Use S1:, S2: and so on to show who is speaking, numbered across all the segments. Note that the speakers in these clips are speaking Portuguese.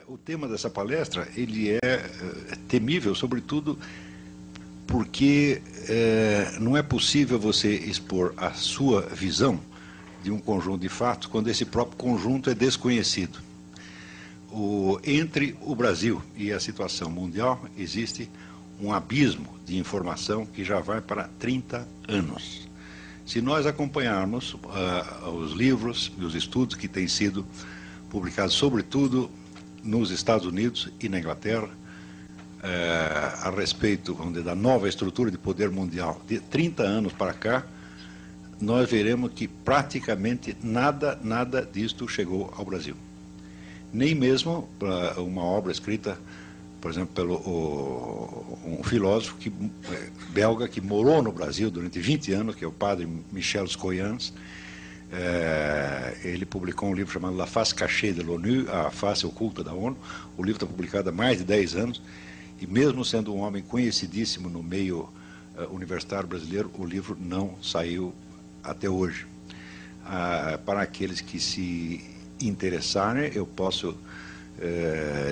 S1: O tema dessa palestra, ele é temível, sobretudo porque não é possível você expor a sua visão de um conjunto de fatos quando esse próprio conjunto é desconhecido. Entre o Brasil e a situação mundial existe um abismo de informação que já vai para 30 anos. Se nós acompanharmos os livros e os estudos que têm sido publicados, sobretudo nos Estados Unidos e na Inglaterra, a respeito, vamos dizer, da nova estrutura de poder mundial de 30 anos para cá, nós veremos que praticamente nada disto chegou ao Brasil. Nem mesmo uma obra escrita, por exemplo, pelo um filósofo belga que morou no Brasil durante 20 anos, que é o padre Michel Scoyans. Ele publicou um livro chamado La Face Cachée de l'ONU, A Face Oculta da ONU. O livro está publicado há mais de 10 anos, e mesmo sendo um homem conhecidíssimo no meio universitário brasileiro, o livro não saiu até hoje. Para aqueles que se interessarem, eu posso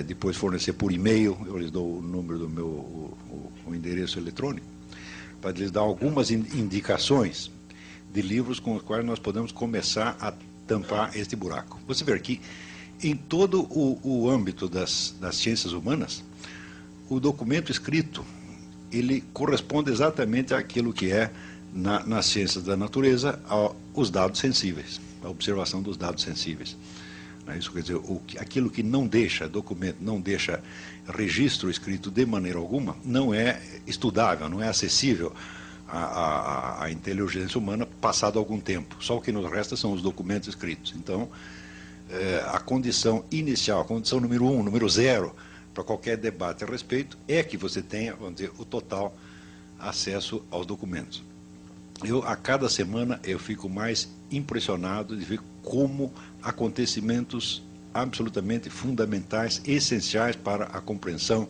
S1: depois fornecer por e-mail, eu lhes dou o número do meu o endereço eletrônico, para lhes dar algumas indicações de livros com os quais nós podemos começar a tampar este buraco. Você vê que em todo o âmbito das ciências humanas, o documento escrito, ele corresponde exatamente àquilo que é, nas ciências da natureza, os dados sensíveis, a observação dos dados sensíveis. Isso quer dizer, aquilo que não deixa documento, não deixa registro escrito de maneira alguma, não é estudável, não é acessível à inteligência humana passado algum tempo. Só o que nos resta são os documentos escritos. Então, a condição inicial, a condição número 1, número 0, para qualquer debate a respeito, é que você tenha, vamos dizer, o total acesso aos documentos. A cada semana, eu fico mais impressionado de ver como acontecimentos absolutamente fundamentais, essenciais para a compreensão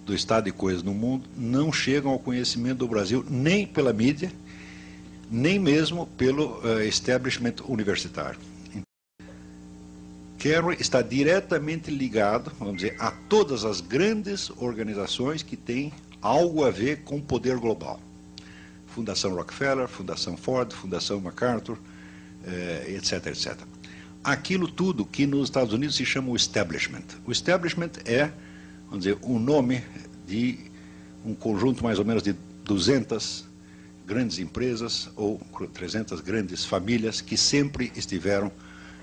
S1: do estado de coisas no mundo, não chegam ao conhecimento do Brasil nem pela mídia, nem mesmo pelo establishment universitário. Kerry está diretamente ligado, vamos dizer, a todas as grandes organizações que têm algo a ver com o poder global. Fundação Rockefeller, Fundação Ford, Fundação MacArthur, etc, etc. Aquilo tudo que nos Estados Unidos se chama o establishment. O establishment é, vamos dizer, o nome de um conjunto mais ou menos de 200 grandes empresas ou 300 grandes famílias que sempre estiveram,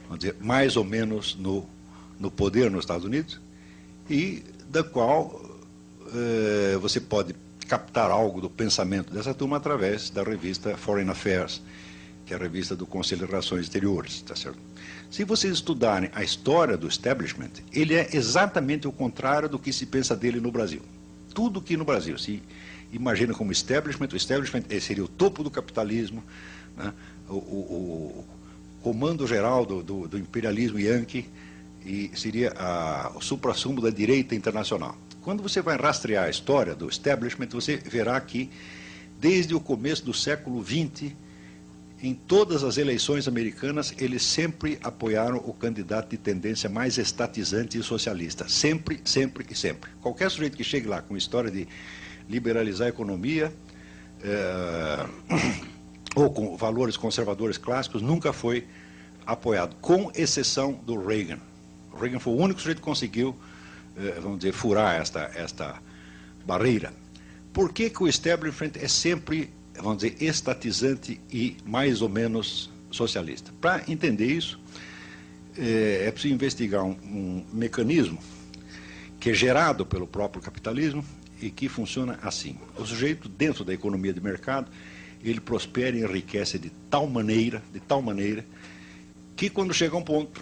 S1: vamos dizer, mais ou menos no poder nos Estados Unidos, e da qual você pode captar algo do pensamento dessa turma através da revista Foreign Affairs, que é a revista do Conselho de Relações Exteriores, tá certo? Se vocês estudarem a história do establishment, ele é exatamente o contrário do que se pensa dele no Brasil. Tudo que no Brasil se imagina como establishment, o establishment seria o topo do capitalismo, né? O comando geral do imperialismo yankee, e seria o suprassumo da direita internacional. Quando você vai rastrear a história do establishment, você verá que, desde o começo do século XX, em todas as eleições americanas, eles sempre apoiaram o candidato de tendência mais estatizante e socialista. Sempre, sempre e sempre. Qualquer sujeito que chegue lá com história de liberalizar a economia, ou com valores conservadores clássicos, nunca foi apoiado, com exceção do Reagan. O Reagan foi o único sujeito que conseguiu, vamos dizer, furar esta barreira. Por que o establishment é sempre, vamos dizer, estatizante e mais ou menos socialista? Para entender isso, é preciso investigar um mecanismo que é gerado pelo próprio capitalismo e que funciona assim. O sujeito, dentro da economia de mercado, ele prospera e enriquece de tal maneira, que quando chega a um ponto,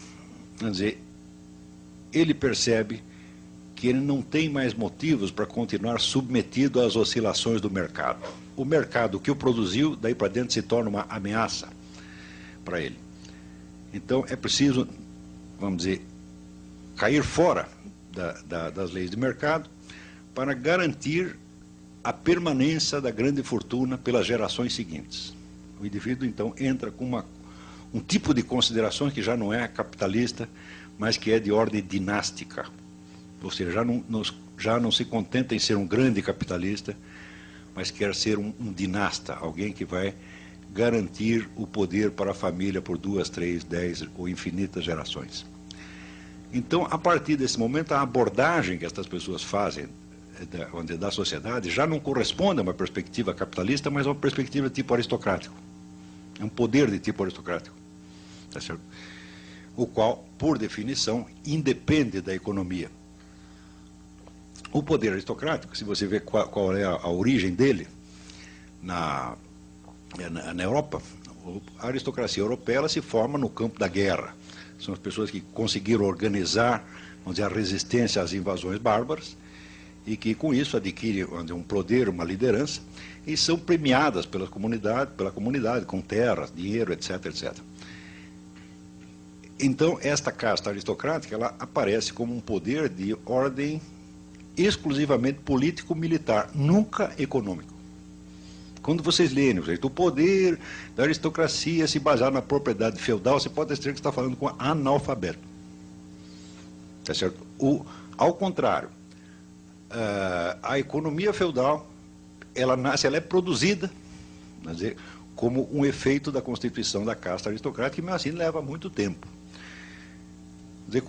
S1: vamos dizer, ele percebe que ele não tem mais motivos para continuar submetido às oscilações do mercado. O mercado que o produziu, daí para dentro, se torna uma ameaça para ele. Então, é preciso, vamos dizer, cair fora das leis de mercado para garantir a permanência da grande fortuna pelas gerações seguintes. O indivíduo, então, entra com um tipo de considerações que já não é capitalista, mas que é de ordem dinástica. ou seja, já não se contenta em ser um grande capitalista, mas quer ser um dinasta, alguém que vai garantir o poder para a família por 2, 3, 10 ou infinitas gerações. Então, a partir desse momento, a abordagem que essas pessoas fazem da sociedade já não corresponde a uma perspectiva capitalista, mas a uma perspectiva de tipo aristocrático. É um poder de tipo aristocrático, tá certo? O qual, por definição, independe da economia. O poder aristocrático, se você vê qual é a origem dele na Europa, a aristocracia europeia ela se forma no campo da guerra. São as pessoas que conseguiram organizar, vamos dizer, a resistência às invasões bárbaras e que com isso adquirem um poder, uma liderança e são premiadas pela comunidade com terras, dinheiro, etc, etc. Então, esta casta aristocrática ela aparece como um poder de ordem exclusivamente político-militar, nunca econômico. Quando vocês lerem, o poder da aristocracia se basear na propriedade feudal, você pode dizer que está falando com analfabeto. Tá certo? Ao contrário, a economia feudal, ela é produzida, quer dizer, como um efeito da constituição da casta aristocrática, e mesmo assim leva muito tempo. Quer dizer,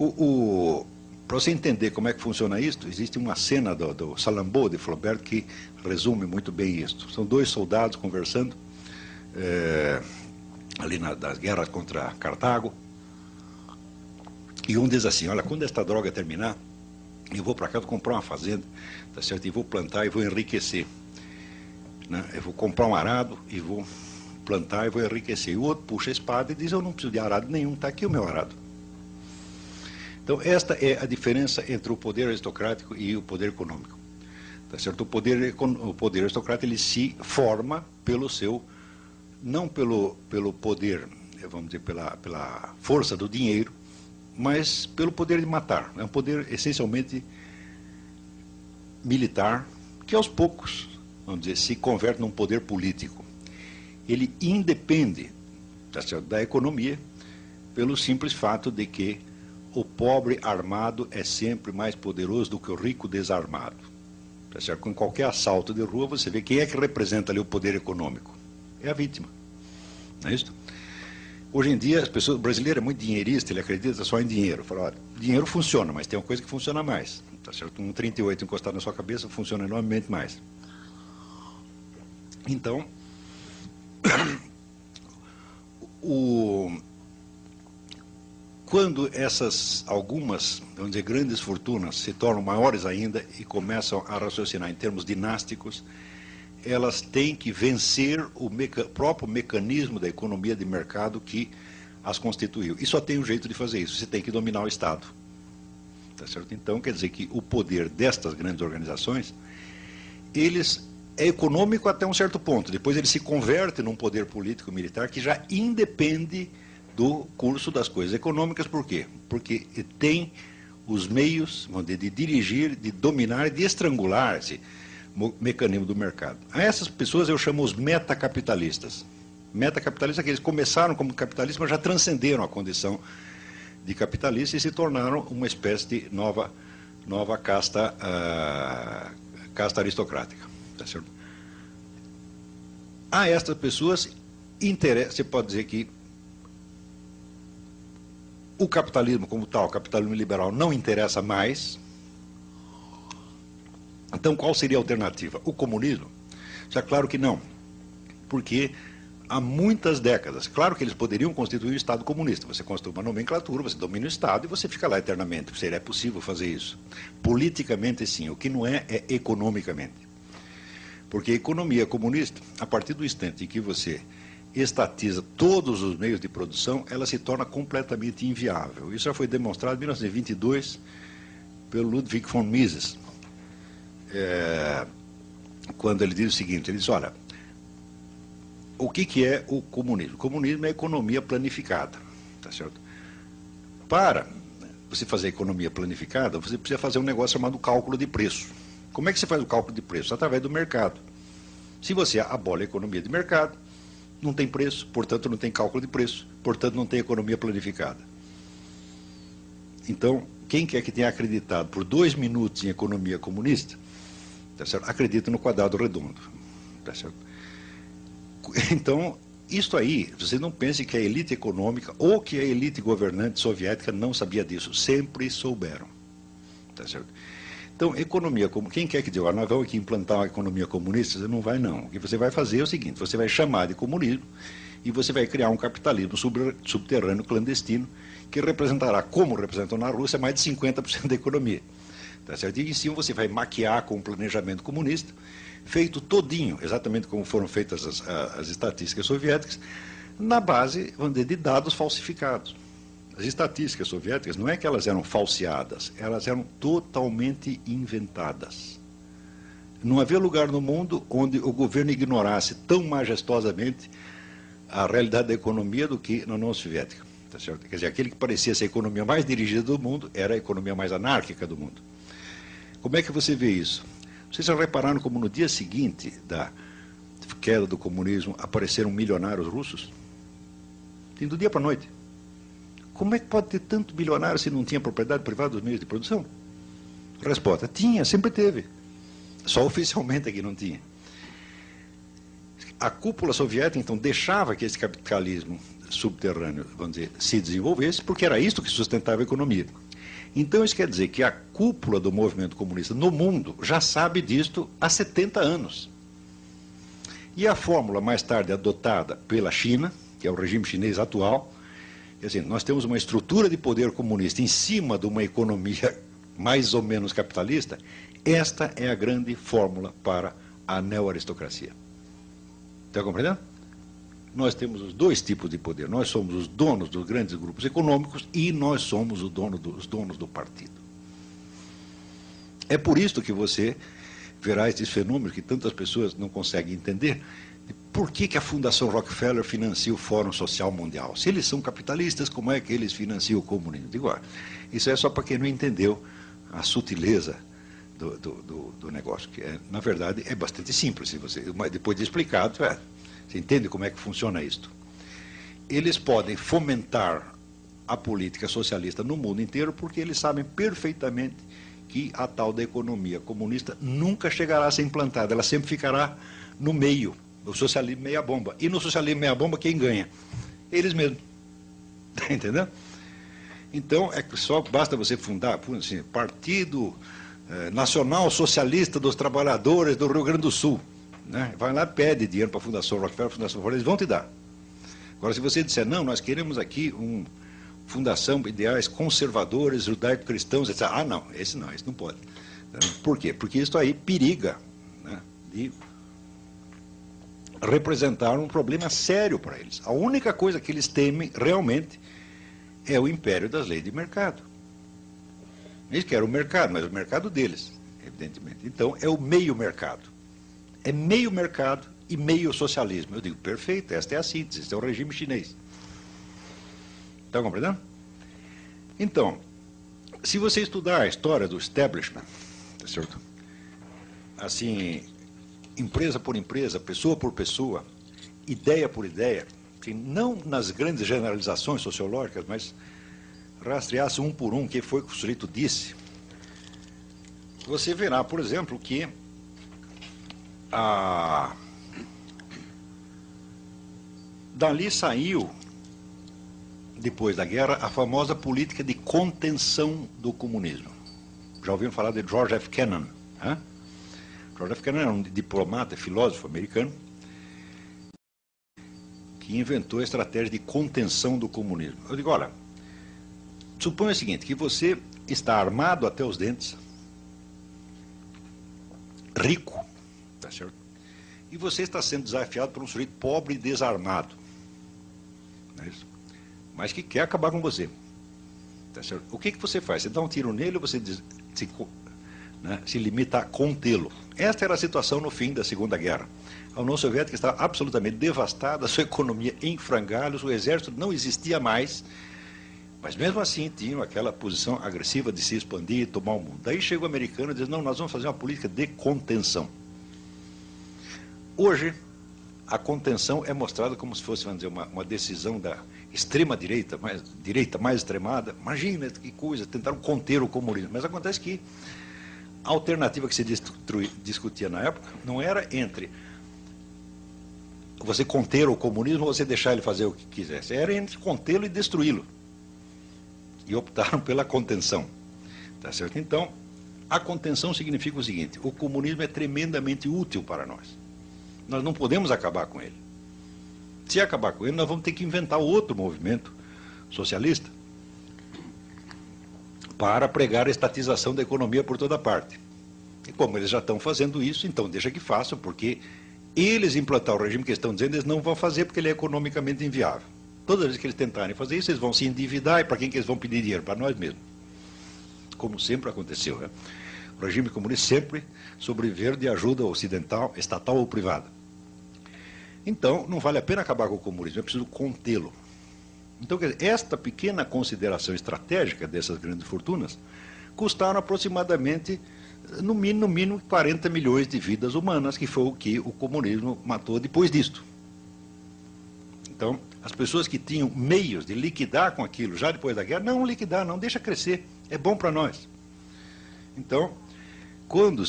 S1: para você entender como é que funciona isso, existe uma cena do Salammbô de Flaubert que resume muito bem isso. São dois soldados conversando ali das guerras contra Cartago, e um diz assim: olha, quando esta droga terminar, eu vou para casa comprar uma fazenda, tá certo? E vou plantar e vou enriquecer, né? Eu vou comprar um arado e vou plantar e vou enriquecer. E o outro puxa a espada e diz: eu não preciso de arado nenhum, está aqui o meu arado. Então, esta é a diferença entre o poder aristocrático e o poder econômico. Tá certo? O poder aristocrático ele se forma pelo seu, não pelo poder, vamos dizer, pela força do dinheiro, mas pelo poder de matar. É um poder essencialmente militar, que aos poucos, vamos dizer, se converte num poder político. Ele independe, tá certo, da economia, pelo simples fato de que o pobre armado é sempre mais poderoso do que o rico desarmado. Tá certo? Com qualquer assalto de rua, você vê quem é que representa ali o poder econômico. É a vítima. Não é isso? Hoje em dia, o brasileiro é muito dinheirista, ele acredita só em dinheiro. Fala, olha, dinheiro funciona, mas tem uma coisa que funciona mais. Tá certo? Um 38 encostado na sua cabeça funciona enormemente mais. Então, quando algumas, vamos dizer, grandes fortunas se tornam maiores ainda e começam a raciocinar em termos dinásticos, elas têm que vencer o próprio mecanismo da economia de mercado que as constituiu. E só tem um jeito de fazer isso: você tem que dominar o Estado. Tá certo? Então, quer dizer que o poder destas grandes organizações, é econômico até um certo ponto. Depois ele se converte num poder político-militar que já independe do curso das coisas econômicas. Por quê? Porque tem os meios de dirigir, de dominar, de estrangular esse mecanismo do mercado. A essas pessoas eu chamo os metacapitalistas. Metacapitalistas é que eles começaram como capitalistas, mas já transcenderam a condição de capitalista e se tornaram uma espécie de nova casta aristocrática. Tá certo? A estas pessoas você pode dizer que o capitalismo como tal, o capitalismo liberal, não interessa mais. Então, qual seria a alternativa? O comunismo? Já claro que não, porque há muitas décadas, claro que eles poderiam constituir um Estado comunista. Você constitui uma nomenclatura, você domina o Estado e você fica lá eternamente. Seria possível fazer isso. Politicamente, sim. O que não é economicamente. Porque a economia comunista, a partir do instante em que você estatiza todos os meios de produção, ela se torna completamente inviável. Isso já foi demonstrado em 1922 pelo Ludwig von Mises, quando ele diz o seguinte: ele diz, olha, o que é o comunismo? O comunismo é a economia planificada, tá certo? Para você fazer a economia planificada, você precisa fazer um negócio chamado cálculo de preço. Como é que você faz o cálculo de preço? Através do mercado. Se você abole a economia de mercado, não tem preço, portanto não tem cálculo de preço, portanto não tem economia planificada. Então, quem quer que tenha acreditado por 2 minutos em economia comunista, tá certo? Acredita no quadrado redondo. Tá certo? Então, isso aí, você não pense que a elite econômica ou que a elite governante soviética não sabia disso. Sempre souberam. Tá certo? Então, economia, quem quer que diga, nós vamos aqui implantar uma economia comunista, você não vai não. O que você vai fazer é o seguinte, você vai chamar de comunismo e você vai criar um capitalismo subterrâneo clandestino que representará, como representou na Rússia, mais de 50% da economia. Tá certo? E em cima você vai maquiar com um planejamento comunista, feito todinho, exatamente como foram feitas as estatísticas soviéticas, na base, vamos dizer, de dados falsificados. As estatísticas soviéticas não é que elas eram falseadas, elas eram totalmente inventadas. Não havia lugar no mundo onde o governo ignorasse tão majestosamente a realidade da economia do que na União Soviética. Tá certo? Quer dizer, aquele que parecia ser a economia mais dirigida do mundo era a economia mais anárquica do mundo. Como é que você vê isso? Vocês já repararam como no dia seguinte da queda do comunismo apareceram milionários russos? Tem do dia para a noite. Como é que pode ter tanto bilionário se não tinha propriedade privada dos meios de produção? Resposta, tinha, sempre teve. Só oficialmente é que não tinha. A cúpula soviética, então, deixava que esse capitalismo subterrâneo, vamos dizer, se desenvolvesse, porque era isso que sustentava a economia. Então, isso quer dizer que a cúpula do movimento comunista no mundo já sabe disto há 70 anos. E a fórmula mais tarde adotada pela China, que é o regime chinês atual, quer dizer, nós temos uma estrutura de poder comunista em cima de uma economia mais ou menos capitalista. Esta é a grande fórmula para a neo-aristocracia. Está compreendendo? Nós temos os dois tipos de poder. Nós somos os donos dos grandes grupos econômicos e nós somos os donos do partido. É por isso que você verá esses fenômenos que tantas pessoas não conseguem entender. Por que a Fundação Rockefeller financia o Fórum Social Mundial? Se eles são capitalistas, como é que eles financiam o comunismo? Digo, isso é só para quem não entendeu a sutileza do negócio, que na verdade é bastante simples. Mas depois de explicado, você entende como é que funciona isto? Eles podem fomentar a política socialista no mundo inteiro porque eles sabem perfeitamente que a tal da economia comunista nunca chegará a ser implantada, ela sempre ficará no meio. O socialismo meia bomba. E no socialismo meia bomba, quem ganha? Eles mesmos. Está entendendo? Então, só basta você fundar assim, Partido Nacional Socialista dos Trabalhadores do Rio Grande do Sul. Né? Vai lá, pede dinheiro para a Fundação Rockefeller, eles vão te dar. Agora, se você disser, não, nós queremos aqui uma fundação de ideais conservadores, judaico-cristãos, etc. Ah, não, esse não pode. Por quê? Porque isso aí periga, né, de representar um problema sério para eles. A única coisa que eles temem realmente é o império das leis de mercado. Eles querem o mercado, mas o mercado deles, evidentemente. Então, é o meio mercado. É meio mercado e meio socialismo. Eu digo, perfeito, esta é a síntese, este é o regime chinês. Está compreendendo? Então, se você estudar a história do establishment, tá certo? Assim, empresa por empresa, pessoa por pessoa, ideia por ideia, não nas grandes generalizações sociológicas, mas rastreasse um por um o que foi que o sujeito disse, você verá, por exemplo, que dali saiu, depois da guerra, a famosa política de contenção do comunismo. Já ouviram falar de George F. Kennan? Hein? George F. Kennan era um diplomata, filósofo americano, que inventou a estratégia de contenção do comunismo. Eu digo, olha, suponha o seguinte, que você está armado até os dentes, rico, tá certo? E você está sendo desafiado por um sujeito pobre e desarmado, não é isso? Mas que quer acabar com você, tá certo? O que você faz? Você dá um tiro nele ou você se limita a contê-lo? Esta era a situação no fim da Segunda Guerra. A União Soviética estava absolutamente devastada, a sua economia em frangalhos, o exército não existia mais, mas mesmo assim tinham aquela posição agressiva de se expandir e tomar o mundo. Daí chega o americano e diz, não, nós vamos fazer uma política de contenção. Hoje, a contenção é mostrada como se fosse, vamos dizer, uma decisão da extrema-direita, mais extremada. Imagina que coisa, tentaram conter o comunismo. Mas acontece que a alternativa que se discutia na época não era entre você conter o comunismo ou você deixar ele fazer o que quisesse. Era entre contê-lo e destruí-lo. E optaram pela contenção. Tá certo? Então, a contenção significa o seguinte: o comunismo é tremendamente útil para nós. Nós não podemos acabar com ele. Se acabar com ele, nós vamos ter que inventar outro movimento socialista para pregar a estatização da economia por toda parte. E como eles já estão fazendo isso, então deixa que façam, porque eles implantar o regime que eles estão dizendo, eles não vão fazer porque ele é economicamente inviável. Todas as vezes que eles tentarem fazer isso, eles vão se endividar, e para quem que eles vão pedir dinheiro? Para nós mesmos. Como sempre aconteceu, né? O regime comunista sempre sobreviver de ajuda ocidental, estatal ou privada. Então, não vale a pena acabar com o comunismo, é preciso contê-lo. Então, quer dizer, esta pequena consideração estratégica dessas grandes fortunas custaram aproximadamente, no mínimo, 40 milhões de vidas humanas, que foi o que o comunismo matou depois disto. Então, as pessoas que tinham meios de liquidar com aquilo já depois da guerra, não liquidar, não, deixa crescer, é bom para nós. Então, quando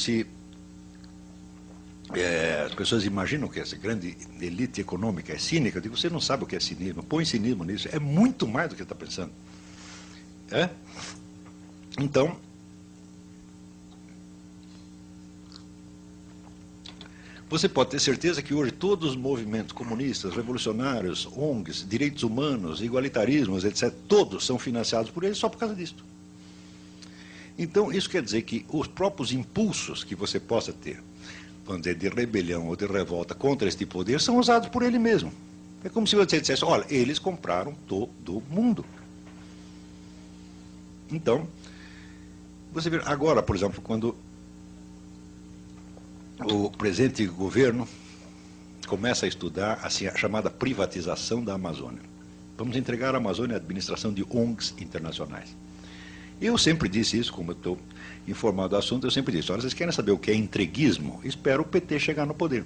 S1: as pessoas imaginam que essa grande elite econômica é cínica, eu digo, você não sabe o que é cinismo, põe cinismo nisso, é muito mais do que você está pensando. Então, você pode ter certeza que hoje todos os movimentos comunistas, revolucionários, ONGs, direitos humanos, igualitarismos, etc., todos são financiados por eles só por causa disso. Então, isso quer dizer que os próprios impulsos que você possa ter, vamos dizer, de rebelião ou de revolta contra este poder, são usados por ele mesmo. É como se você dissesse, olha, eles compraram todo mundo. Então, você vê, agora, por exemplo, quando o presente governo começa a estudar assim, a chamada privatização da Amazônia. Vamos entregar a Amazônia à administração de ONGs internacionais. Eu sempre disse isso, como eu estou informado do assunto, eu sempre disse, olha, vocês querem saber o que é entreguismo? Espero o PT chegar no poder.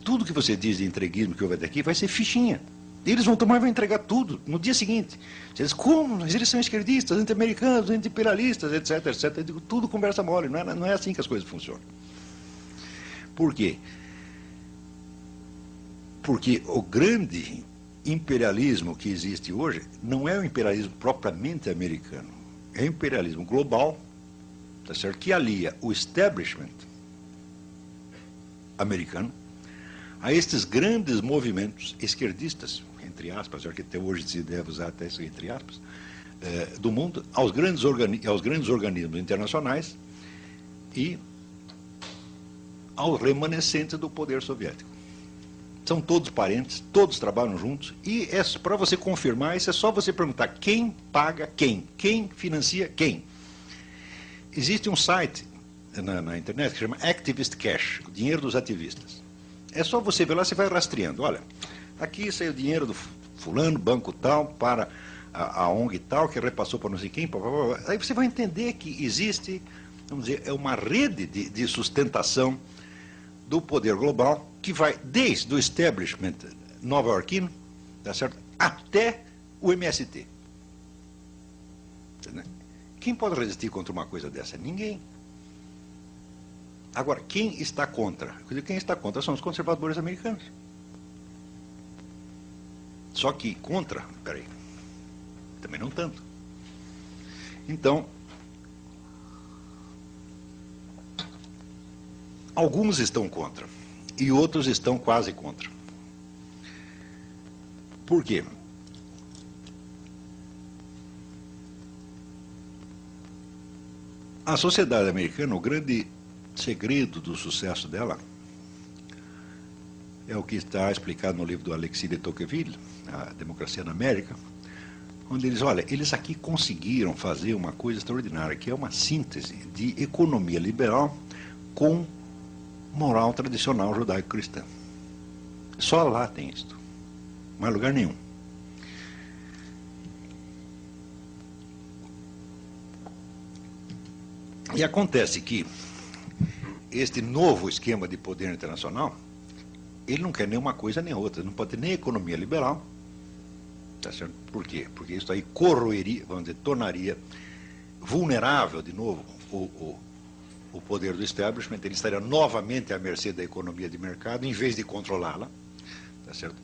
S1: Tudo que você diz de entreguismo que houve até aqui vai ser fichinha. Eles vão tomar e vão entregar tudo no dia seguinte. Você diz, como? Mas eles são esquerdistas, anti-americanos, anti-imperialistas, etc, etc. Eu digo, tudo conversa mole, não é assim que as coisas funcionam. Por quê? Porque o grande imperialismo que existe hoje não é o imperialismo propriamente americano, é o imperialismo global, tá certo? Que alia o establishment americano a estes grandes movimentos esquerdistas, entre aspas, já que até hoje se deve usar até isso entre aspas, do mundo, aos grandes organismos internacionais e aos remanescentes do poder soviético. São todos parentes, todos trabalham juntos, e para você confirmar isso é só você perguntar quem paga quem financia quem. Existe um site na internet que chama Activist Cash, o dinheiro dos ativistas. É só você ver lá, você vai rastreando, olha, aqui saiu o dinheiro do fulano, banco tal, para a ONG tal, que repassou para não sei quem, aí você vai entender que existe, vamos dizer, é uma rede de sustentação do poder global, que vai desde o establishment nova-iorquino, tá certo? Até o MST. Quem pode resistir contra uma coisa dessa? Ninguém. Agora, quem está contra? Quem está contra são os conservadores americanos. Só que contra, peraí, também não tanto. Então, alguns estão contra e outros estão quase contra. Por quê? A sociedade americana, o grande segredo do sucesso dela é o que está explicado no livro do Alexis de Tocqueville, A Democracia na América, onde eles, olha, eles aqui conseguiram fazer uma coisa extraordinária, que é uma síntese de economia liberal com moral tradicional judaico-cristã. Só lá tem isto, mais lugar nenhum. E acontece que este novo esquema de poder internacional ele não quer nem uma coisa nem outra, não pode ter nem economia liberal, tá certo? Por quê? Porque isso aí corroeria, vamos dizer, tornaria vulnerável de novo o poder do establishment, ele estaria novamente à mercê da economia de mercado, em vez de controlá-la, tá certo?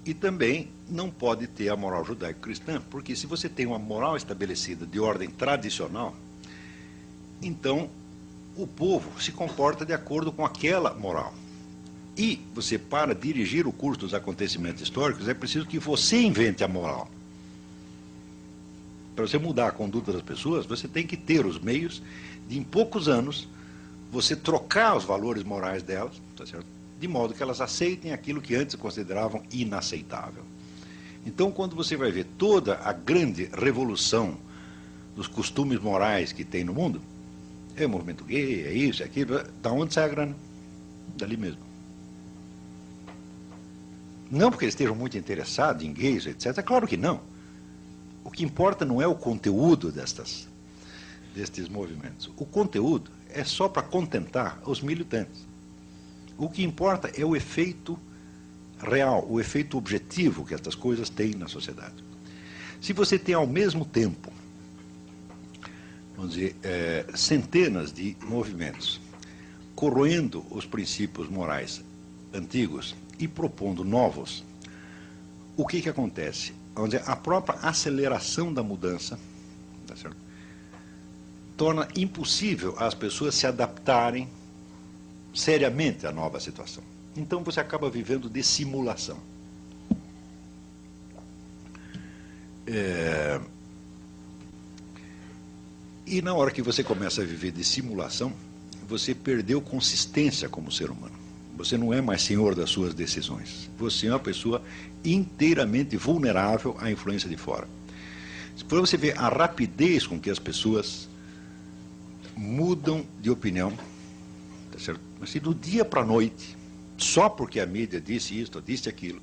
S1: E também não pode ter a moral judaico-cristã, porque se você tem uma moral estabelecida de ordem tradicional, então o povo se comporta de acordo com aquela moral. E você, para dirigir o curso dos acontecimentos históricos, é preciso que você invente a moral. Para você mudar a conduta das pessoas, você tem que ter os meios de, em poucos anos, você trocar os valores morais delas, tá certo? De modo que elas aceitem aquilo que antes consideravam inaceitável. Então, quando você vai ver toda a grande revolução dos costumes morais que tem no mundo, é o movimento gay, é isso, é aquilo, da onde sai a grana? Dali mesmo. Não porque eles estejam muito interessados em gays, etc. Claro que não. O que importa não é o conteúdo destes movimentos. O conteúdo é só para contentar os militantes. O que importa é o efeito real, o efeito objetivo que estas coisas têm na sociedade. Se você tem ao mesmo tempo, vamos dizer, centenas de movimentos corroendo os princípios morais antigos e propondo novos, o que acontece? Vamos dizer, a própria aceleração da mudança, tá certo? Torna impossível as pessoas se adaptarem seriamente à nova situação. Então você acaba vivendo de simulação. E na hora que você começa a viver de simulação, você perdeu consistência como ser humano. Você não é mais senhor das suas decisões. Você é uma pessoa inteiramente vulnerável à influência de fora. Para você ver a rapidez com que as pessoas mudam de opinião, tá certo? Mas se do dia para a noite, só porque a mídia disse isto, disse aquilo,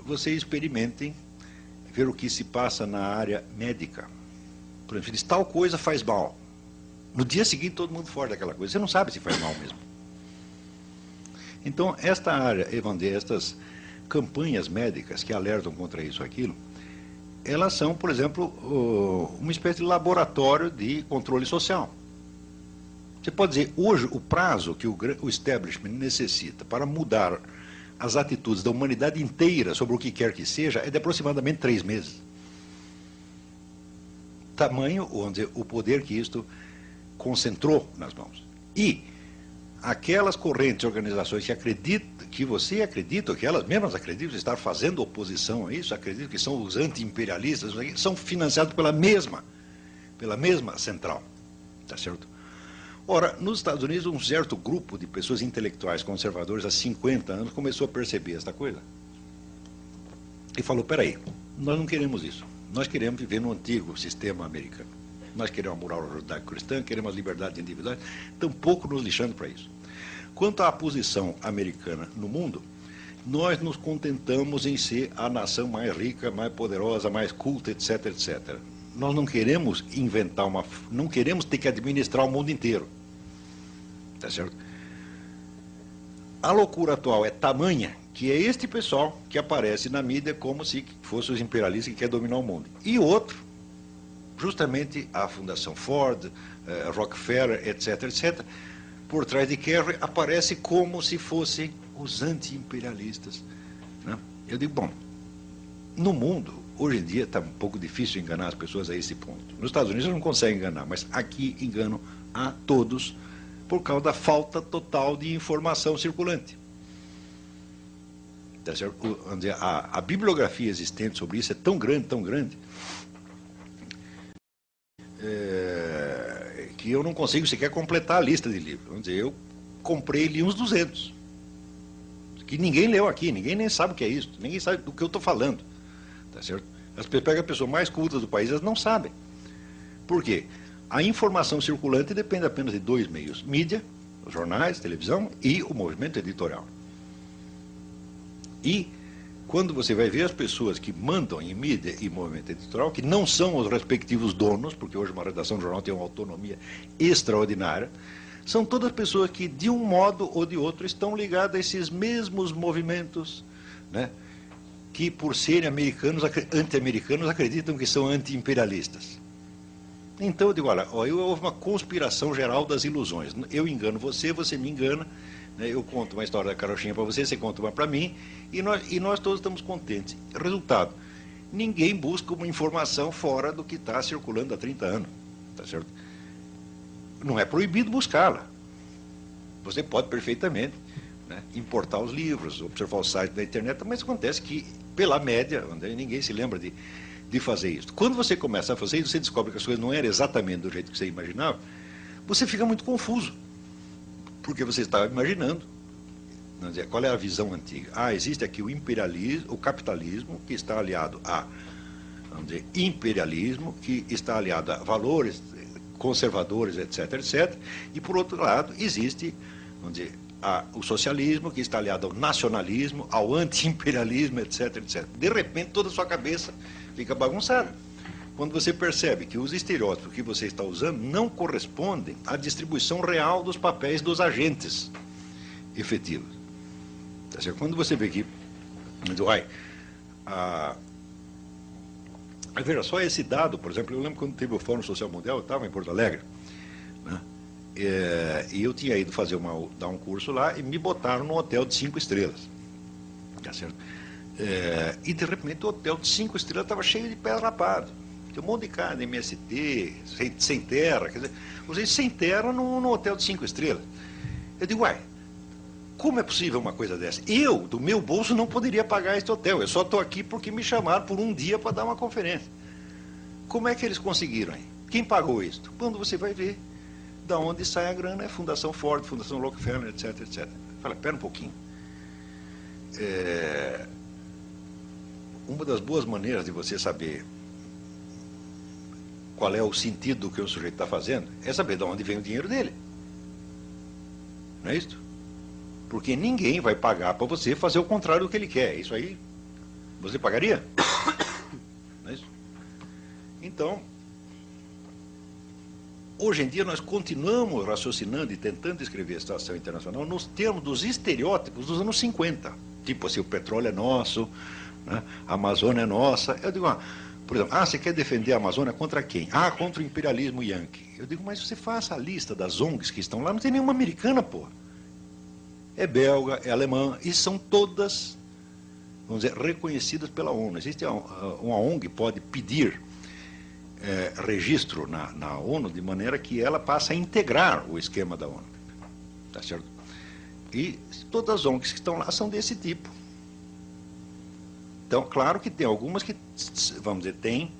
S1: vocês experimentem ver o que se passa na área médica. Por exemplo, diz, tal coisa faz mal. No dia seguinte, todo mundo foge daquela coisa. Você não sabe se faz mal mesmo. Então, esta área, estas campanhas médicas que alertam contra isso ou aquilo, elas são, por exemplo, uma espécie de laboratório de controle social. Você pode dizer, hoje, o prazo que o establishment necessita para mudar as atitudes da humanidade inteira sobre o que quer que seja é de aproximadamente 3 meses. Tamanho, onde o poder que isto concentrou nas mãos. E aquelas correntes, organizações que acreditam, que você acredita, que elas mesmas acreditam estar fazendo oposição a isso, acreditam que são os anti-imperialistas, são financiados pela mesma central. Tá certo? Ora, nos Estados Unidos, um certo grupo de pessoas intelectuais conservadores há 50 anos começou a perceber esta coisa e falou, peraí, nós não queremos isso. Nós queremos viver no antigo sistema americano. Nós queremos a moral judaico-cristã, queremos a liberdade individual, tampouco nos lixando para isso. Quanto à posição americana no mundo, nós nos contentamos em ser a nação mais rica, mais poderosa, mais culta, etc, etc. Nós não queremos inventar não queremos ter que administrar o mundo inteiro. Tá certo? A loucura atual é tamanha que é este pessoal que aparece na mídia como se fossem os imperialistas que querem dominar o mundo. E outro, justamente a Fundação Ford, Rockefeller, etc, etc, por trás de Kerry, aparece como se fossem os anti-imperialistas. Né? Eu digo, bom, no mundo, hoje em dia, está um pouco difícil enganar as pessoas a esse ponto. Nos Estados Unidos não conseguem enganar, mas aqui enganam a todos por causa da falta total de informação circulante. Tá certo? A bibliografia existente sobre isso é tão grande, que eu não consigo sequer completar a lista de livros. Vamos dizer, eu comprei e li uns 200, que ninguém leu aqui, ninguém nem sabe o que é isso, ninguém sabe do que eu estou falando. Tá certo? As pessoas pegam a pessoa mais culta do país, elas não sabem. Por quê? A informação circulante depende apenas de 2 meios: mídia, os jornais, televisão e o movimento editorial. E quando você vai ver as pessoas que mandam em mídia e movimento editorial, que não são os respectivos donos, porque hoje uma redação de jornal tem uma autonomia extraordinária, são todas pessoas que, de um modo ou de outro, estão ligadas a esses mesmos movimentos, né, que, por serem americanos, anti-americanos, acreditam que são anti-imperialistas. Então eu digo, olha, houve uma conspiração geral das ilusões. Eu engano você, você me engana, né, eu conto uma história da carochinha para você, você conta uma para mim, e nós todos estamos contentes. Resultado, ninguém busca uma informação fora do que está circulando há 30 anos, tá certo? Não é proibido buscá-la. Você pode perfeitamente, né, importar os livros, observar o site da internet, mas acontece que, pela média, ninguém se lembra de fazer isso. Quando você começa a fazer isso, você descobre que as coisas não eram exatamente do jeito que você imaginava, você fica muito confuso, porque você estava imaginando, vamos dizer, qual é a visão antiga. Ah, existe aqui o imperialismo, o capitalismo, que está aliado a, vamos dizer, imperialismo, que está aliado a valores conservadores, etc., etc., e, por outro lado, existe, vamos dizer, o socialismo, que está aliado ao nacionalismo, ao anti-imperialismo, etc., etc. De repente, toda a sua cabeça fica bagunçada. Quando você percebe que os estereótipos que você está usando não correspondem à distribuição real dos papéis dos agentes efetivos. Tá certo? Quando você vê que, veja só esse dado, por exemplo, eu lembro quando teve o Fórum Social Mundial, eu estava em Porto Alegre, né, e eu tinha ido dar um curso lá e me botaram num hotel de 5 estrelas. Tá certo? E de repente o hotel de 5 estrelas estava cheio de pé rapado. Tinha um monte de cara de MST, sem terra, quer dizer, vocês sem terra num hotel de 5 estrelas. Eu digo, como é possível uma coisa dessa? Eu, do meu bolso, não poderia pagar este hotel. Eu só estou aqui porque me chamaram por um dia para dar uma conferência. Como é que eles conseguiram aí? Quem pagou isso? Quando você vai ver da onde sai a grana, é Fundação Ford, Fundação Rockefeller, etc., etc. Fala, espera um pouquinho. Uma das boas maneiras de você saber qual é o sentido do que o sujeito está fazendo é saber de onde vem o dinheiro dele. Não é isso? Porque ninguém vai pagar para você fazer o contrário do que ele quer. Isso aí, você pagaria? Não é isso? Então, hoje em dia nós continuamos raciocinando e tentando escrever a situação internacional nos termos dos estereótipos dos anos 50. Tipo assim, o petróleo é nosso, né? A Amazônia é nossa. Eu digo, por exemplo, você quer defender a Amazônia contra quem? Contra o imperialismo yankee. Eu digo, mas você faça a lista das ONGs que estão lá, não tem nenhuma americana, porra. É belga, é alemã, e são todas, vamos dizer, reconhecidas pela ONU. Existe uma ONG que pode pedir registro na ONU, de maneira que ela passa a integrar o esquema da ONU. Tá certo? E todas as ONGs que estão lá são desse tipo. Então, claro que tem algumas que, vamos dizer, tem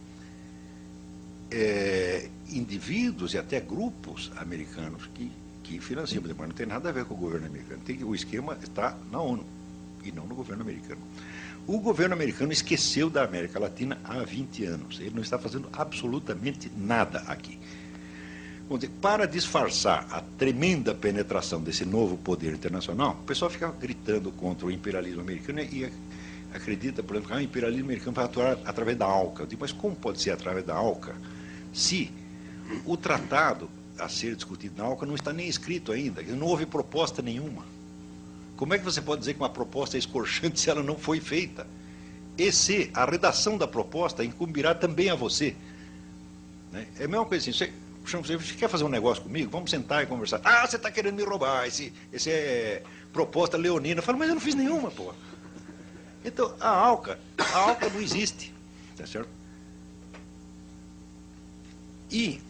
S1: indivíduos e até grupos americanos que financiam, mas não tem nada a ver com o governo americano. O esquema está na ONU e não no governo americano. O governo americano esqueceu da América Latina há 20 anos. Ele não está fazendo absolutamente nada aqui. Vamos dizer, para disfarçar a tremenda penetração desse novo poder internacional, o pessoal fica gritando contra o imperialismo americano e acredita, por exemplo, que o imperialismo americano vai atuar através da ALCA. Eu digo, mas como pode ser através da ALCA se o tratado a ser discutido na ALCA não está nem escrito ainda, não houve proposta nenhuma? Como é que você pode dizer que uma proposta é escorchante se ela não foi feita? E se a redação da proposta incumbirá também a você? Né? É a mesma coisa assim, você quer fazer um negócio comigo? Vamos sentar e conversar. Você está querendo me roubar, esse é proposta leonina. Eu falo, mas eu não fiz nenhuma, pô. Então, a ALCA não existe, tá certo? E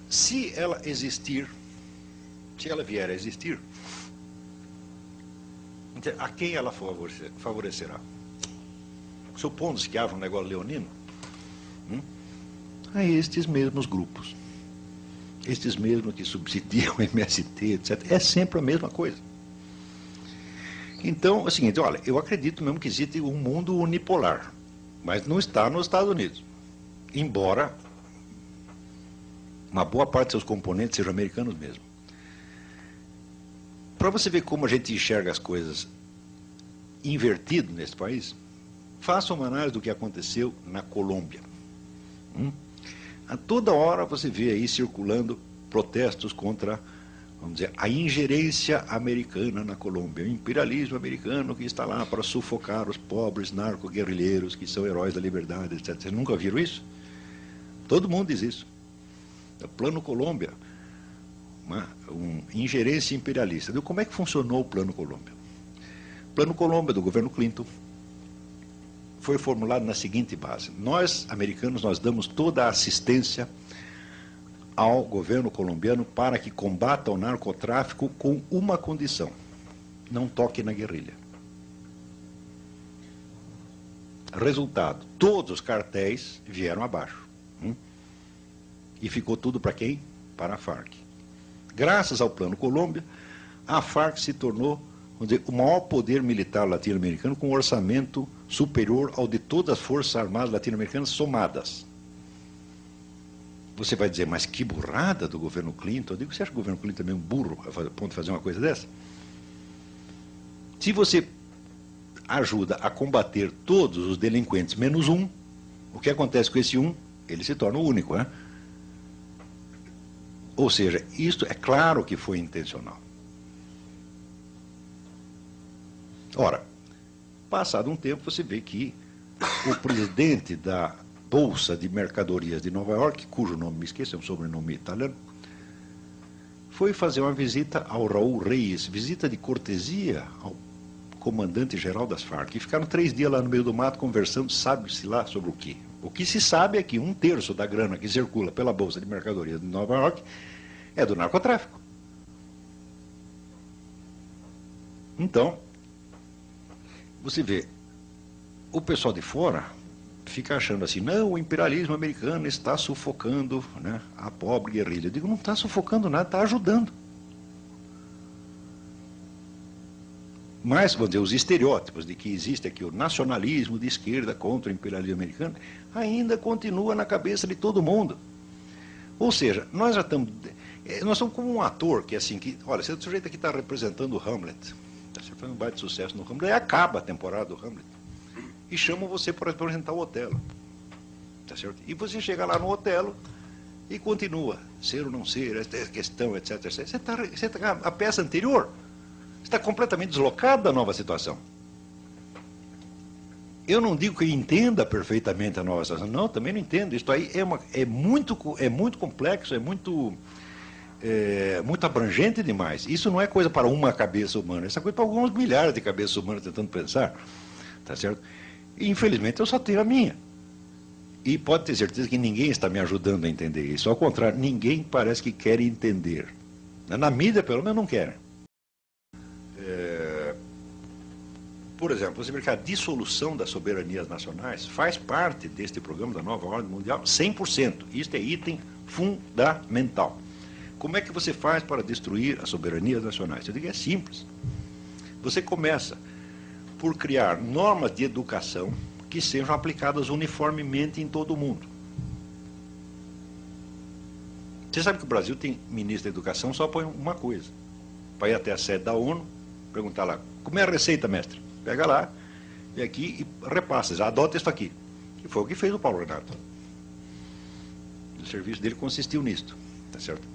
S1: se ela existir, se ela vier a existir, a quem ela favorecerá? Supondo-se que haja um negócio leonino, a estes mesmos grupos, estes mesmos que subsidiam o MST, etc. É sempre a mesma coisa. Então, é o seguinte, olha, eu acredito mesmo que existe um mundo unipolar, mas não está nos Estados Unidos, embora uma boa parte de seus componentes sejam americanos mesmo. Para você ver como a gente enxerga as coisas invertido nesse país, faça uma análise do que aconteceu na Colômbia. A toda hora você vê aí circulando protestos contra, vamos dizer, a ingerência americana na Colômbia, o imperialismo americano que está lá para sufocar os pobres narco-guerrilheiros que são heróis da liberdade, etc. Vocês nunca viram isso? Todo mundo diz isso. O Plano Colômbia, uma ingerência imperialista. Como é que funcionou o Plano Colômbia? O Plano Colômbia do governo Clinton foi formulado na seguinte base: nós, americanos, nós damos toda a assistência ao governo colombiano para que combata o narcotráfico com uma condição: não toque na guerrilha. Resultado, todos os cartéis vieram abaixo. E ficou tudo para quem? Para a Farc. Graças ao Plano Colômbia, a Farc se tornou, vamos dizer, o maior poder militar latino-americano com um orçamento superior ao de todas as forças armadas latino-americanas somadas. Você vai dizer, mas que burrada do governo Clinton. Eu digo, você acha que o governo Clinton é meio burro a ponto de fazer uma coisa dessa? Se você ajuda a combater todos os delinquentes menos um, o que acontece com esse um? Ele se torna o único, né? Ou seja, isto é claro que foi intencional. Ora, passado um tempo, você vê que o presidente da Bolsa de Mercadorias de Nova York, cujo nome me esqueço, é um sobrenome italiano, foi fazer uma visita ao Raul Reyes, visita de cortesia ao comandante-geral das Farc, e ficaram 3 dias lá no meio do mato conversando, sabe-se lá sobre o quê. O que se sabe é que 1/3 da grana que circula pela Bolsa de Mercadorias de Nova York é do narcotráfico. Então, você vê, o pessoal de fora fica achando assim, não, o imperialismo americano está sufocando, né, a pobre guerrilha. Eu digo, não está sufocando nada, está ajudando. Mas, vamos dizer, os estereótipos de que existe aqui o nacionalismo de esquerda contra o imperialismo americano ainda continua na cabeça de todo mundo. Ou seja, nós já estamos... Nós somos como um ator que, assim, que, olha, esse sujeito aqui está representando o Hamlet, está fazendo um baita sucesso no Hamlet, aí acaba a temporada do Hamlet e chamam você para representar o Otelo. Tá certo? E você chega lá no Otelo e continua, ser ou não ser, essa questão, etc. Você tá, a peça anterior está completamente deslocado da nova situação. Eu não digo que entenda perfeitamente a nova situação, não, também não entendo. Isso aí é muito complexo, é muito abrangente demais. Isso não é coisa para uma cabeça humana, isso é coisa para alguns milhares de cabeças humanas tentando pensar, tá certo? E, infelizmente, eu só tenho a minha. E pode ter certeza que ninguém está me ajudando a entender isso. Ao contrário, ninguém parece que quer entender. Na mídia, pelo menos, não querem. Por exemplo, você vê que a dissolução das soberanias nacionais faz parte deste programa da nova ordem mundial 100%. Isto é item fundamental. Como é que você faz para destruir as soberanias nacionais? Eu digo, é simples. Você começa por criar normas de educação que sejam aplicadas uniformemente em todo o mundo. Você sabe que o Brasil tem ministro da educação só por uma coisa: para ir até a sede da ONU, perguntar lá, como é a receita, mestre? Pega lá, e aqui e repassa, já adota isso aqui. Que foi o que fez o Paulo Renato. O serviço dele consistiu nisto, tá certo?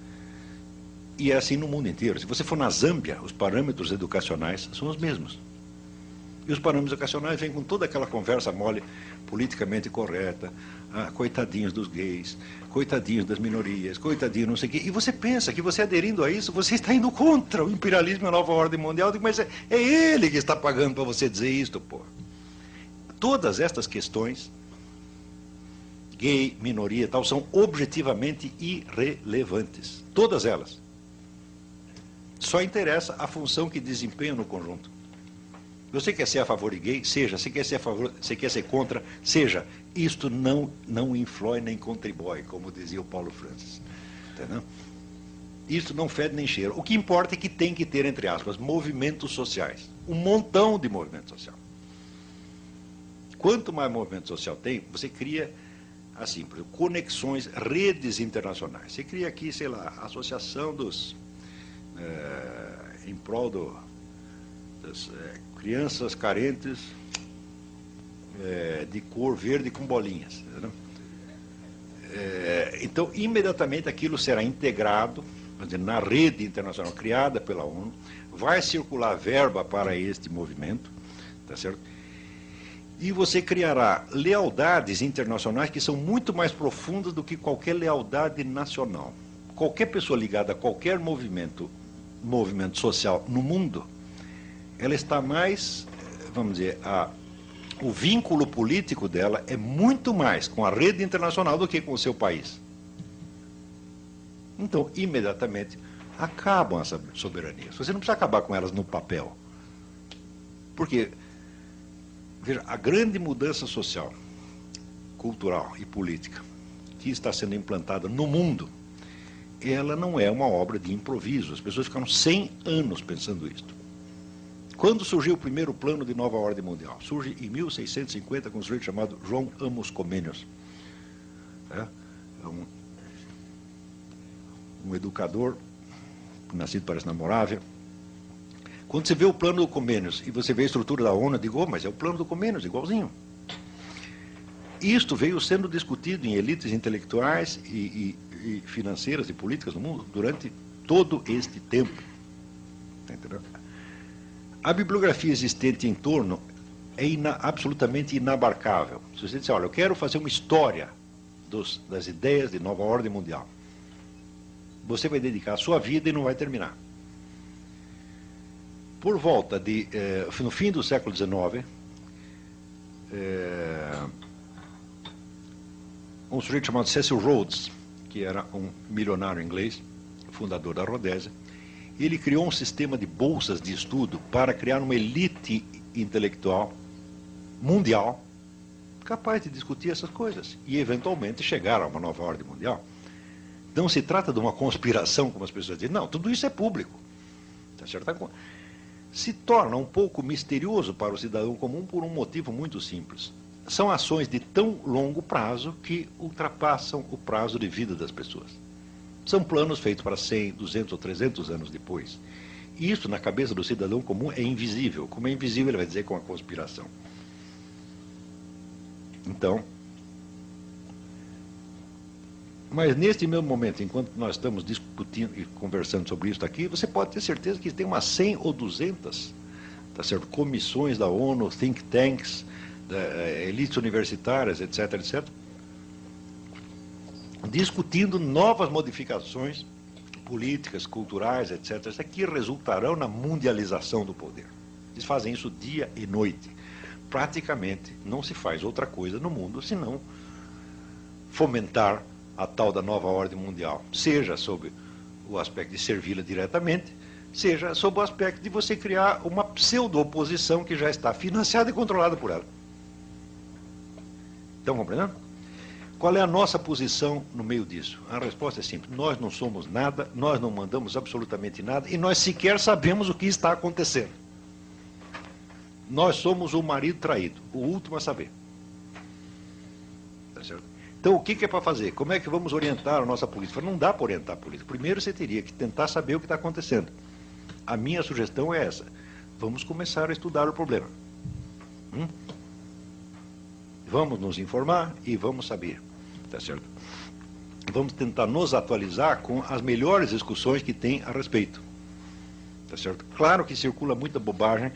S1: E é assim no mundo inteiro. Se você for na Zâmbia, os parâmetros educacionais são os mesmos. E os parâmetros educacionais vêm com toda aquela conversa mole, politicamente correta, coitadinhos dos gays, coitadinhos das minorias, coitadinhos não sei o quê. E você pensa que você aderindo a isso, você está indo contra o imperialismo e a nova ordem mundial. Eu digo, mas é ele que está pagando para você dizer isto, pô. Todas estas questões, gay, minoria e tal, são objetivamente irrelevantes. Todas elas. Só interessa a função que desempenham no conjunto. Você quer ser a favor de gay? Seja. Você quer ser a favor, você quer ser contra? Seja. Isto não influi nem contribui, como dizia o Paulo Francis. Entendeu? Isso não fede nem cheira. O que importa é que tem que ter, entre aspas, movimentos sociais. Um montão de movimento social. Quanto mais movimento social tem, você cria, assim, por exemplo, conexões, redes internacionais. Você cria aqui, sei lá, a associação dos... em prol das crianças carentes de cor verde com bolinhas. Entendeu? Então, imediatamente aquilo será integrado vamos dizer, na rede internacional criada pela ONU, vai circular verba para este movimento, tá certo? E você criará lealdades internacionais que são muito mais profundas do que qualquer lealdade nacional. Qualquer pessoa ligada a qualquer movimento social no mundo, ela está mais, vamos dizer, o vínculo político dela é muito mais com a rede internacional do que com o seu país. Então, imediatamente, acabam as soberanias. Você não precisa acabar com elas no papel. Porque, veja, a grande mudança social, cultural e política que está sendo implantada no mundo, ela não é uma obra de improviso. As pessoas ficaram 100 anos pensando isto. Quando surgiu o primeiro plano de nova ordem mundial? Surge em 1650 com um sujeito chamado João Amos Comênios. Um educador, nascido parece na Morávia. Quando você vê o plano do Comênios e você vê a estrutura da ONU, eu digo, mas é o plano do Comênios, igualzinho. Isto veio sendo discutido em elites intelectuais e financeiras e políticas no mundo durante todo este tempo. Entendeu? A bibliografia existente em torno é absolutamente inabarcável. Se você disser, olha, eu quero fazer uma história das ideias de nova ordem mundial, você vai dedicar a sua vida e não vai terminar. Por volta no fim do século XIX, um sujeito chamado Cecil Rhodes, que era um milionário inglês, fundador da Rodésia, ele criou um sistema de bolsas de estudo para criar uma elite intelectual mundial capaz de discutir essas coisas e, eventualmente, chegar a uma nova ordem mundial. Não se trata de uma conspiração, como as pessoas dizem. Não, tudo isso é público. Tá certo? Se torna um pouco misterioso para o cidadão comum por um motivo muito simples. São ações de tão longo prazo que ultrapassam o prazo de vida das pessoas. São planos feitos para 100, 200 ou 300 anos depois. E isso, na cabeça do cidadão comum, é invisível. Como é invisível, ele vai dizer que é uma conspiração. Então, mas neste mesmo momento, enquanto nós estamos discutindo e conversando sobre isso aqui, você pode ter certeza que tem umas 100 ou 200, tá certo? Comissões da ONU, think tanks, elites universitárias, etc., etc., discutindo novas modificações políticas, culturais, etc., que resultarão na mundialização do poder. Eles fazem isso dia e noite. Praticamente não se faz outra coisa no mundo senão fomentar a tal da nova ordem mundial, seja sob o aspecto de servi-la diretamente, seja sob o aspecto de você criar uma pseudo-oposição que já está financiada e controlada por ela. Estão compreendendo? Qual é a nossa posição no meio disso? A resposta é simples. Nós não somos nada, nós não mandamos absolutamente nada e nós sequer sabemos o que está acontecendo. Nós somos o marido traído, o último a saber. Tá certo? Então, o que é para fazer? Como é que vamos orientar a nossa política? Não dá para orientar a política. Primeiro, você teria que tentar saber o que está acontecendo. A minha sugestão é essa. Vamos começar a estudar o problema. Vamos nos informar e vamos saber. Tá certo? Vamos tentar nos atualizar com as melhores discussões que tem a respeito. Tá certo? Claro que circula muita bobagem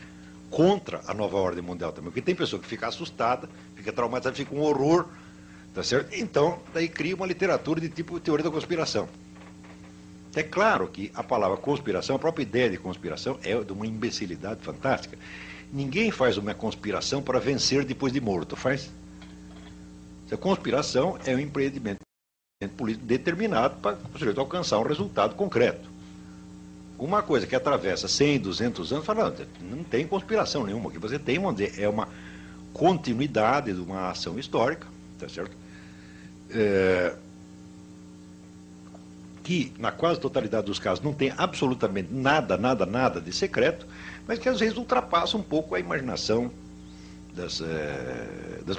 S1: contra a nova ordem mundial também, porque tem pessoa que fica assustada, fica traumatizada, fica um horror, tá certo? Então, daí cria uma literatura de tipo teoria da conspiração. É claro que a palavra conspiração, a própria ideia de conspiração é de uma imbecilidade fantástica. Ninguém faz uma conspiração para vencer depois de morto, faz? A conspiração é um empreendimento político determinado para o sujeito alcançar um resultado concreto. Uma coisa que atravessa 100, 200 anos, fala, não tem conspiração nenhuma. O que você tem, vamos dizer, é uma continuidade de uma ação histórica, tá certo? Que, na quase totalidade dos casos, não tem absolutamente nada de secreto, mas que às vezes ultrapassa um pouco a imaginação das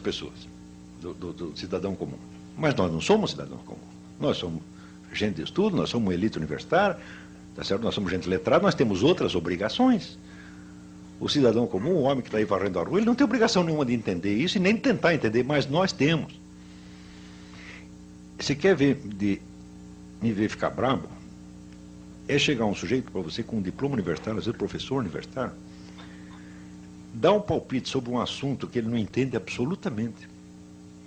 S1: pessoas. Do cidadão comum. Mas nós não somos cidadão comum. Nós somos gente de estudo, nós somos uma elite universitária, tá certo? Nós somos gente letrada, nós temos outras obrigações. O cidadão comum, o homem que está aí varrendo a rua, ele não tem obrigação nenhuma de entender isso e nem de tentar entender, mas nós temos. Você quer me ver ficar bravo? é chegar um sujeito para você com um diploma universitário, às vezes professor universitário, dá um palpite sobre um assunto que ele não entende absolutamente.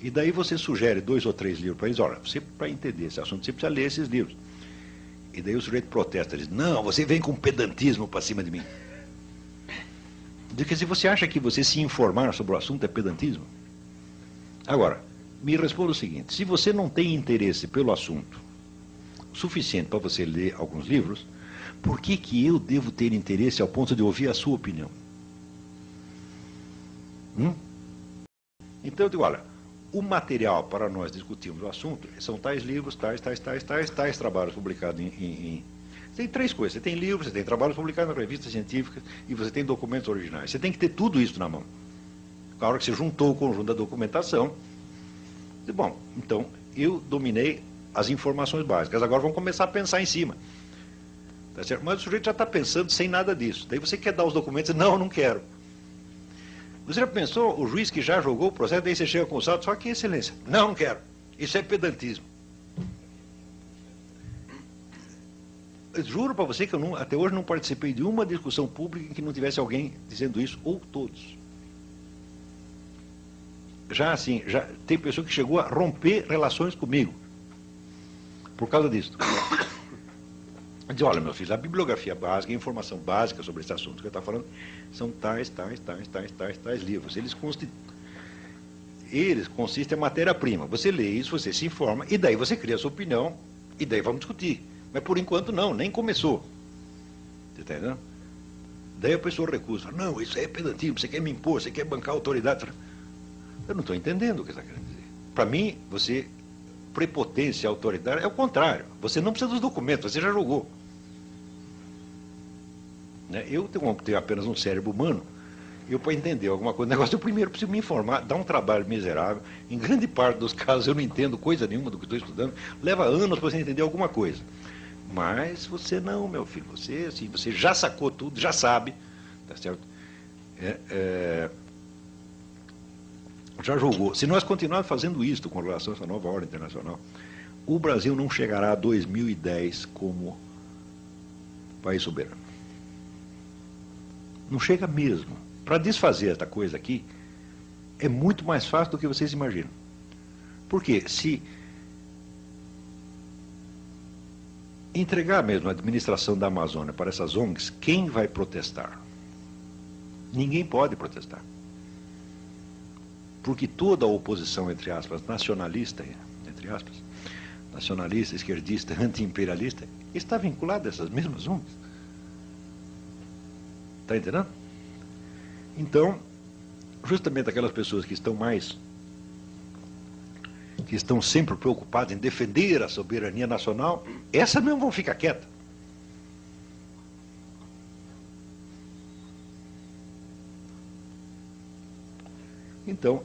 S1: E daí você sugere 2 ou 3 livros para eles. Olha, você, para entender esse assunto, você precisa ler esses livros. E daí o sujeito protesta, diz, não, você vem com pedantismo para cima de mim. Diz que se você acha que você se informar sobre o assunto é pedantismo. Agora, me responda o seguinte, se você não tem interesse pelo assunto suficiente para você ler alguns livros, por que que eu devo ter interesse ao ponto de ouvir a sua opinião? Então eu digo, olha, o material para nós discutirmos o assunto são tais livros, tais trabalhos publicados em... Tem 3 coisas, você tem livros, você tem trabalhos publicados na revista científica e você tem documentos originais. Você tem que ter tudo isso na mão. Na hora que você juntou o conjunto da documentação, bom, então eu dominei as informações básicas, agora vamos começar a pensar em cima. Tá certo? Mas o sujeito já está pensando sem nada disso. Daí você quer dar os documentos e não, não quero. Você já pensou, o juiz que já julgou o processo, daí você chega com o saldo, só que excelência. Não, não quero. Isso é pedantismo. Eu juro para você que eu até hoje não participei de uma discussão pública em que não tivesse alguém dizendo isso, ou todos. Já assim, já tem pessoa que chegou a romper relações comigo por causa disso. Diz, olha, meu filho, a bibliografia básica, a informação básica sobre esse assunto que eu estou falando, são tais livros. Eles consistem em matéria-prima. Você lê isso, você se informa, e daí você cria a sua opinião, e daí vamos discutir. Mas por enquanto não, nem começou. Você está entendendo? Daí a pessoa recusa. Não, isso é pedantismo, você quer me impor, você quer bancar a autoridade. Eu não estou entendendo o que você está querendo dizer. Para mim, você, prepotência autoritária, é o contrário. Você não precisa dos documentos, você já julgou. Eu tenho apenas um cérebro humano, eu para entender alguma coisa, o negócio, eu primeiro preciso me informar, dá um trabalho miserável, em grande parte dos casos eu não entendo coisa nenhuma do que estou estudando, leva anos para você entender alguma coisa. Mas você não, meu filho, você, assim, você já sacou tudo, já sabe, tá certo? Já julgou. Se nós continuarmos fazendo isso com relação a essa nova ordem internacional, o Brasil não chegará a 2010 como país soberano. Não chega mesmo. Para desfazer esta coisa aqui, é muito mais fácil do que vocês imaginam. Porque se entregar mesmo a administração da Amazônia para essas ONGs, quem vai protestar? Ninguém pode protestar. Porque toda a oposição, entre aspas, nacionalista, esquerdista, anti-imperialista, está vinculada a essas mesmas ONGs. Está entendendo? Então, justamente aquelas pessoas que estão sempre preocupadas em defender a soberania nacional, essas mesmo vão ficar quietas. Então,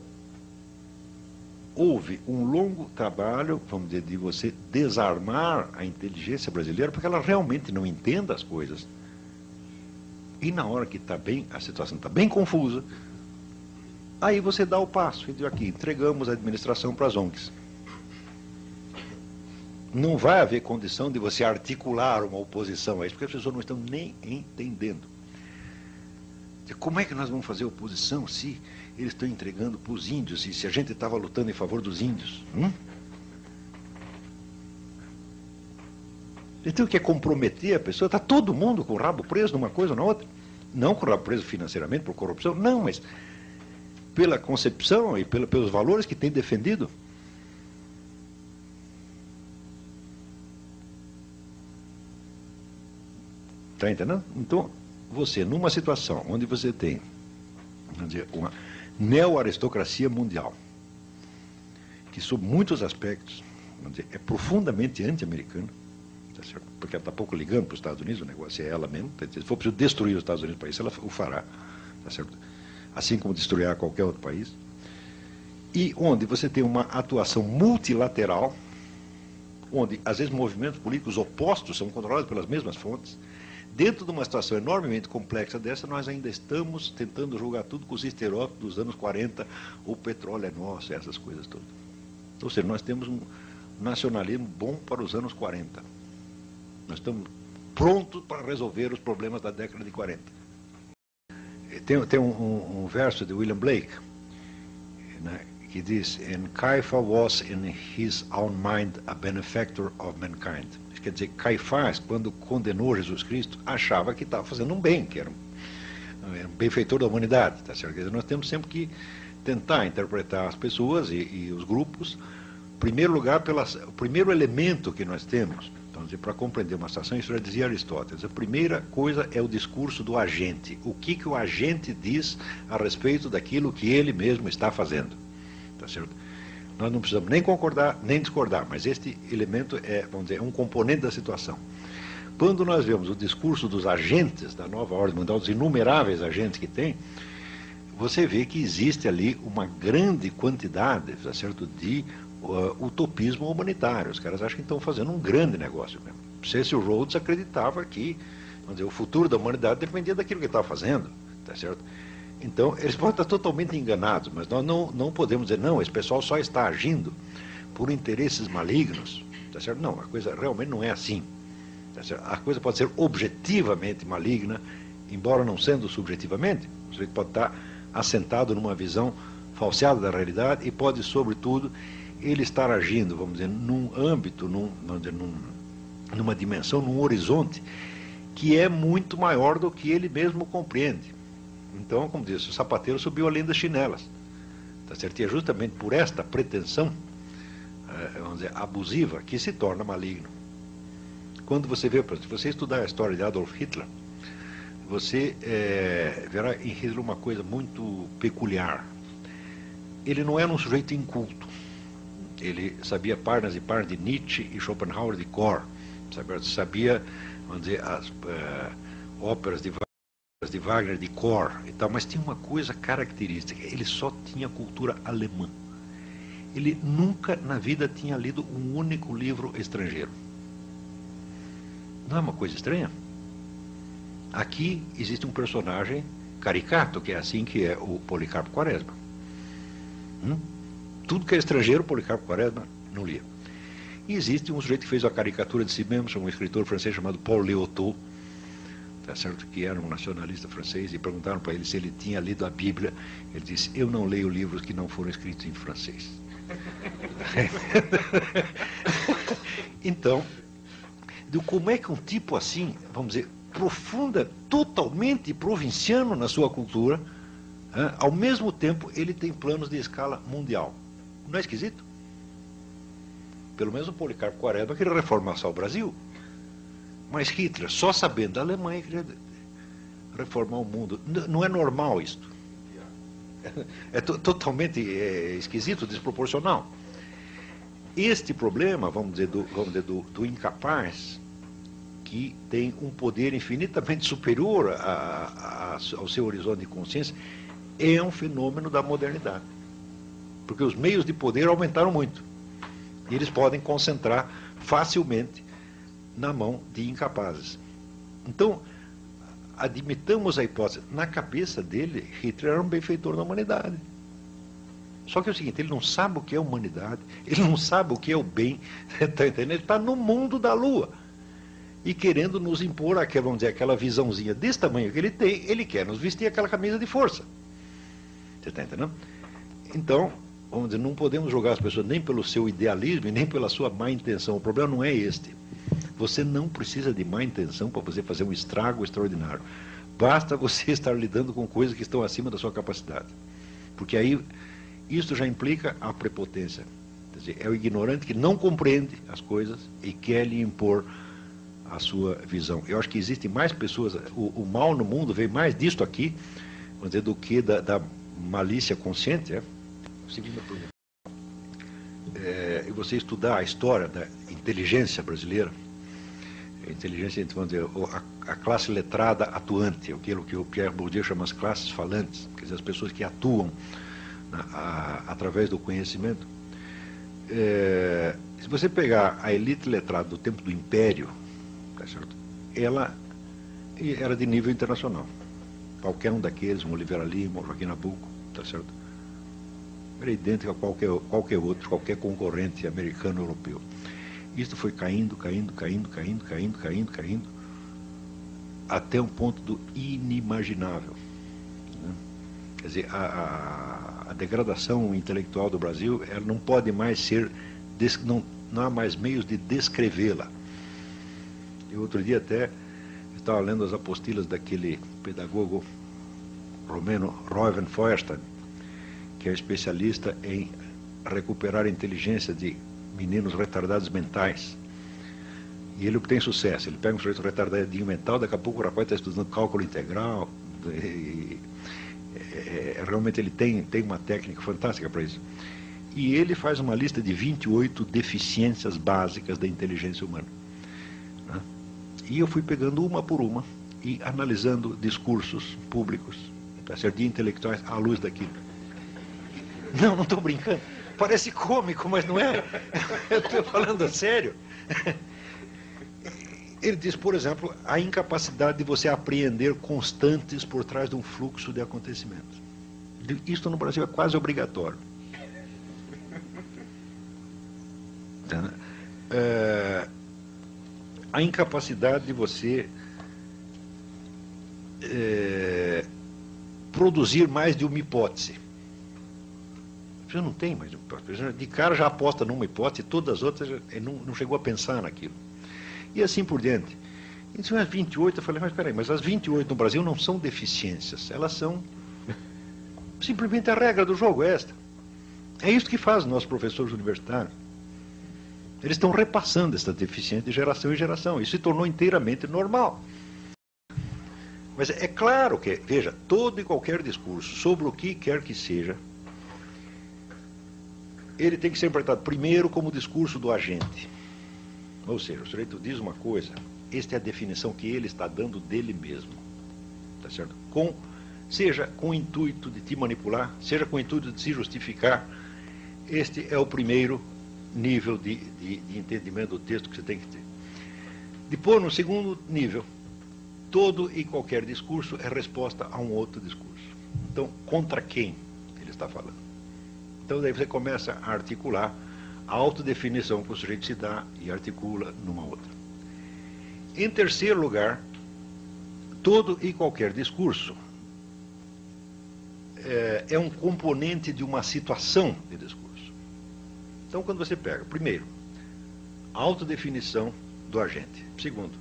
S1: houve um longo trabalho, vamos dizer, de você desarmar a inteligência brasileira, porque ela realmente não entenda as coisas. E na hora que a situação está bem confusa, aí você dá o passo, e diz aqui, entregamos a administração para as ONGs. Não vai haver condição de você articular uma oposição a isso, porque as pessoas não estão nem entendendo. Como é que nós vamos fazer oposição se eles estão entregando para os índios, e se a gente estava lutando em favor dos índios? Então, o que é comprometer a pessoa? Está todo mundo com o rabo preso numa coisa ou na outra. Não com o rabo preso financeiramente, por corrupção, não, mas pela concepção e pelos valores que tem defendido. Está entendendo? Então, você, numa situação onde você tem, vamos dizer, uma neo-aristocracia mundial, que sob muitos aspectos, vamos dizer, é profundamente anti-americana, tá certo? Porque ela está pouco ligando para os Estados Unidos, o negócio é ela mesmo, tá? Se for preciso destruir os Estados Unidos para isso, ela o fará, tá certo? Assim como destruirá qualquer outro país, e onde você tem uma atuação multilateral, onde às vezes movimentos políticos opostos são controlados pelas mesmas fontes. Dentro de uma situação enormemente complexa dessa, nós ainda estamos tentando jogar tudo com os estereótipos dos anos 40, o petróleo é nosso, essas coisas todas. Ou seja, nós temos um nacionalismo bom para os anos 40. Nós estamos pronto para resolver os problemas da década de 40. Tem um verso de William Blake, né, que diz: "And Caiaphas was in his own mind a benefactor of mankind." Isso quer dizer, Caifás, quando condenou Jesus Cristo, achava que estava fazendo um bem, que era um benfeitor da humanidade. Tá certo? Quer dizer, nós temos sempre que tentar interpretar as pessoas e os grupos, em primeiro lugar, o primeiro elemento que nós temos. Então, para compreender uma situação, isso já dizia Aristóteles, a primeira coisa é o discurso do agente. O que o agente diz a respeito daquilo que ele mesmo está fazendo. Tá certo? Nós não precisamos nem concordar, nem discordar, mas este elemento é, vamos dizer, um componente da situação. Quando nós vemos o discurso dos agentes da nova ordem mundial, dos inumeráveis agentes que tem, você vê que existe ali uma grande quantidade, tá certo, de utopismo humanitário. Os caras acham que estão fazendo um grande negócio mesmo. Cecil Rhodes acreditava que, vamos dizer, o futuro da humanidade dependia daquilo que ele estava fazendo, tá certo? Então, eles podem estar totalmente enganados, mas nós não podemos dizer, não, esse pessoal só está agindo por interesses malignos, tá certo? Não, a coisa realmente não é assim. Tá certo? A coisa pode ser objetivamente maligna, embora não sendo subjetivamente. O sujeito pode estar assentado numa visão falseada da realidade e pode, sobretudo, ele estar agindo, vamos dizer, num âmbito, numa dimensão, num horizonte que é muito maior do que ele mesmo compreende. Então, como disse, o sapateiro subiu além das chinelas. Tá certo? E é justamente por esta pretensão, vamos dizer, abusiva, que se torna maligno. Quando você vê, se você estudar a história de Adolf Hitler, você verá em Hitler uma coisa muito peculiar. Ele não era um sujeito inculto. Ele sabia páginas e páginas de Nietzsche e Schopenhauer de cor. Sabia, vamos dizer, as óperas de Wagner de cor e tal, mas tinha uma coisa característica: ele só tinha cultura alemã. Ele nunca na vida tinha lido um único livro estrangeiro. Não é uma coisa estranha? Aqui existe um personagem caricato, que é assim que é o Policarpo Quaresma. Tudo que é estrangeiro, Policarpo Quaresma não lia. E existe um sujeito que fez a caricatura de si mesmo, um escritor francês chamado Paul Léotot, tá certo, que era um nacionalista francês, e perguntaram para ele se ele tinha lido a Bíblia. Ele disse: "Eu não leio livros que não foram escritos em francês." Então, como é que um tipo assim, vamos dizer, profunda, totalmente provinciano na sua cultura, ao mesmo tempo ele tem planos de escala mundial? Não é esquisito? Pelo menos o Policarpo Quaresma queria reformar só o Brasil. Mas Hitler, só sabendo da Alemanha, queria reformar o mundo. Não é normal isto. É totalmente esquisito, desproporcional. Este problema, vamos dizer, do incapaz, que tem um poder infinitamente superior ao seu horizonte de consciência, é um fenômeno da modernidade. Porque os meios de poder aumentaram muito. E eles podem concentrar facilmente na mão de incapazes. Então, admitamos a hipótese, na cabeça dele, Hitler era um benfeitor da humanidade. Só que é o seguinte, ele não sabe o que é humanidade, ele não sabe o que é o bem, tá entendendo? Ele está no mundo da lua. E querendo nos impor, vamos dizer, aquela visãozinha desse tamanho que ele tem, ele quer nos vestir aquela camisa de força. Você está entendendo? Então, vamos dizer, não podemos julgar as pessoas nem pelo seu idealismo e nem pela sua má intenção. O problema não é este. Você não precisa de má intenção para você fazer um estrago extraordinário. Basta você estar lidando com coisas que estão acima da sua capacidade. Porque aí, isso já implica a prepotência. Quer dizer, é o ignorante que não compreende as coisas e quer lhe impor a sua visão. Eu acho que existem mais pessoas, o mal no mundo vem mais disto aqui, vamos dizer, do que da malícia consciente. Segunda pergunta. E você estudar a história da inteligência brasileira, a inteligência, vamos dizer, a classe letrada atuante, aquilo que o Pierre Bourdieu chama as classes falantes, quer dizer, as pessoas que atuam através do conhecimento. Se você pegar a elite letrada do tempo do Império, tá certo? Ela era de nível internacional. Qualquer um daqueles, um Oliveira Lima, um Joaquim Nabuco, tá certo? Era idêntico a qualquer outro, qualquer concorrente americano ou europeu. Isso foi caindo, até um ponto do inimaginável. Né? Quer dizer, a degradação intelectual do Brasil, ela não pode mais ser, não há mais meios de descrevê-la. E outro dia até estava lendo as apostilas daquele pedagogo romeno, Reuven Feuerstein, que é especialista em recuperar a inteligência de meninos retardados mentais. E ele obtém sucesso. Ele pega um sujeito retardadinho mental, daqui a pouco o rapaz está estudando cálculo integral. Realmente ele tem uma técnica fantástica para isso. E ele faz uma lista de 28 deficiências básicas da inteligência humana. Né? E eu fui pegando uma por uma e analisando discursos públicos, tá certo, de intelectuais à luz daquilo. Não estou brincando. Parece cômico, mas não é. Eu estou falando a sério. Ele diz, por exemplo, a incapacidade de você apreender constantes por trás de um fluxo de acontecimentos. Isso no Brasil é quase obrigatório. A incapacidade de você produzir mais de uma hipótese. Você não tem mais de uma hipótese. De cara já aposta numa hipótese, todas as outras não chegou a pensar naquilo. E assim por diante. Então, as 28, eu falei, mas peraí, mas as 28 no Brasil não são deficiências, elas são simplesmente a regra do jogo, é esta. É isso que fazem nossos professores universitários. Eles estão repassando esta deficiência de geração em geração. Isso se tornou inteiramente normal. Mas é claro que, veja, todo e qualquer discurso, sobre o que quer que seja, ele tem que ser interpretado primeiro como discurso do agente. Ou seja, o sujeito diz uma coisa, esta é a definição que ele está dando dele mesmo. Tá certo? Seja com o intuito de te manipular, seja com o intuito de se justificar, este é o primeiro nível de entendimento do texto que você tem que ter. Depois, no segundo nível, todo e qualquer discurso é resposta a um outro discurso. Então, contra quem ele está falando? Então, daí você começa a articular a autodefinição que o sujeito se dá e articula numa outra. Em terceiro lugar, todo e qualquer discurso é um componente de uma situação de discurso. Então, quando você pega, primeiro, a autodefinição do agente. Segundo,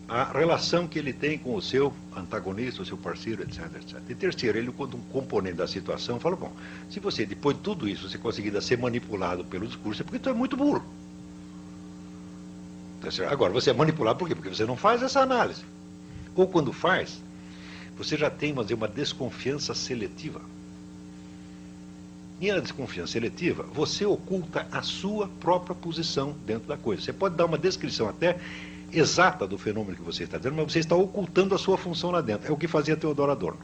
S1: a relação que ele tem com o seu antagonista, o seu parceiro, etc, etc. E terceiro, ele, quando um componente da situação, fala, bom, se você, depois de tudo isso, você conseguir ser manipulado pelo discurso, é porque tu é muito burro. Agora, você é manipulado por quê? Porque você não faz essa análise. Ou quando faz, você já tem, vamos dizer, uma desconfiança seletiva. E na desconfiança seletiva, você oculta a sua própria posição dentro da coisa. Você pode dar uma descrição até exata do fenômeno que você está dizendo, mas você está ocultando a sua função lá dentro. É o que fazia Theodor Adorno.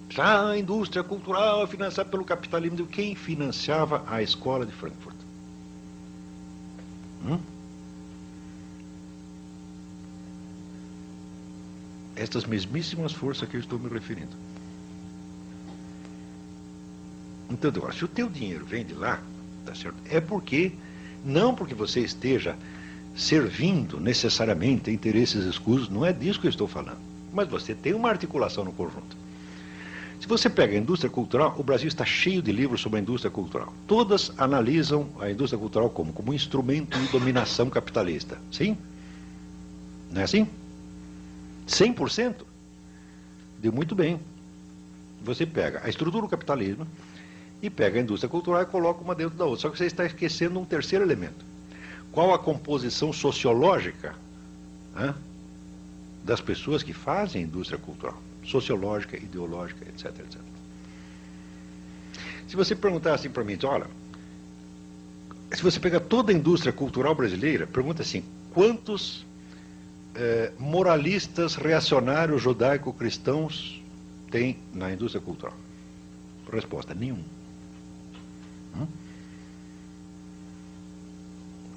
S1: Já a indústria cultural é financiada pelo capitalismo. Quem financiava a escola de Frankfurt? Estas mesmíssimas forças que eu estou me referindo. Então, agora, se o teu dinheiro vem de lá, tá certo? É porque, não porque você esteja servindo necessariamente a interesses escusos, não é disso que eu estou falando. Mas você tem uma articulação no conjunto. Se você pega a indústria cultural, o Brasil está cheio de livros sobre a indústria cultural. Todas analisam a indústria cultural como um instrumento de dominação capitalista. Sim? Não é assim? 100%? Deu muito bem. Você pega a estrutura do capitalismo e pega a indústria cultural e coloca uma dentro da outra. Só que você está esquecendo um terceiro elemento. Qual a composição sociológica das pessoas que fazem a indústria cultural? Sociológica, ideológica, etc, etc. Se você perguntar assim para mim, então, olha, se você pegar toda a indústria cultural brasileira, pergunta assim, quantos moralistas reacionários judaico-cristãos tem na indústria cultural? Resposta, nenhum.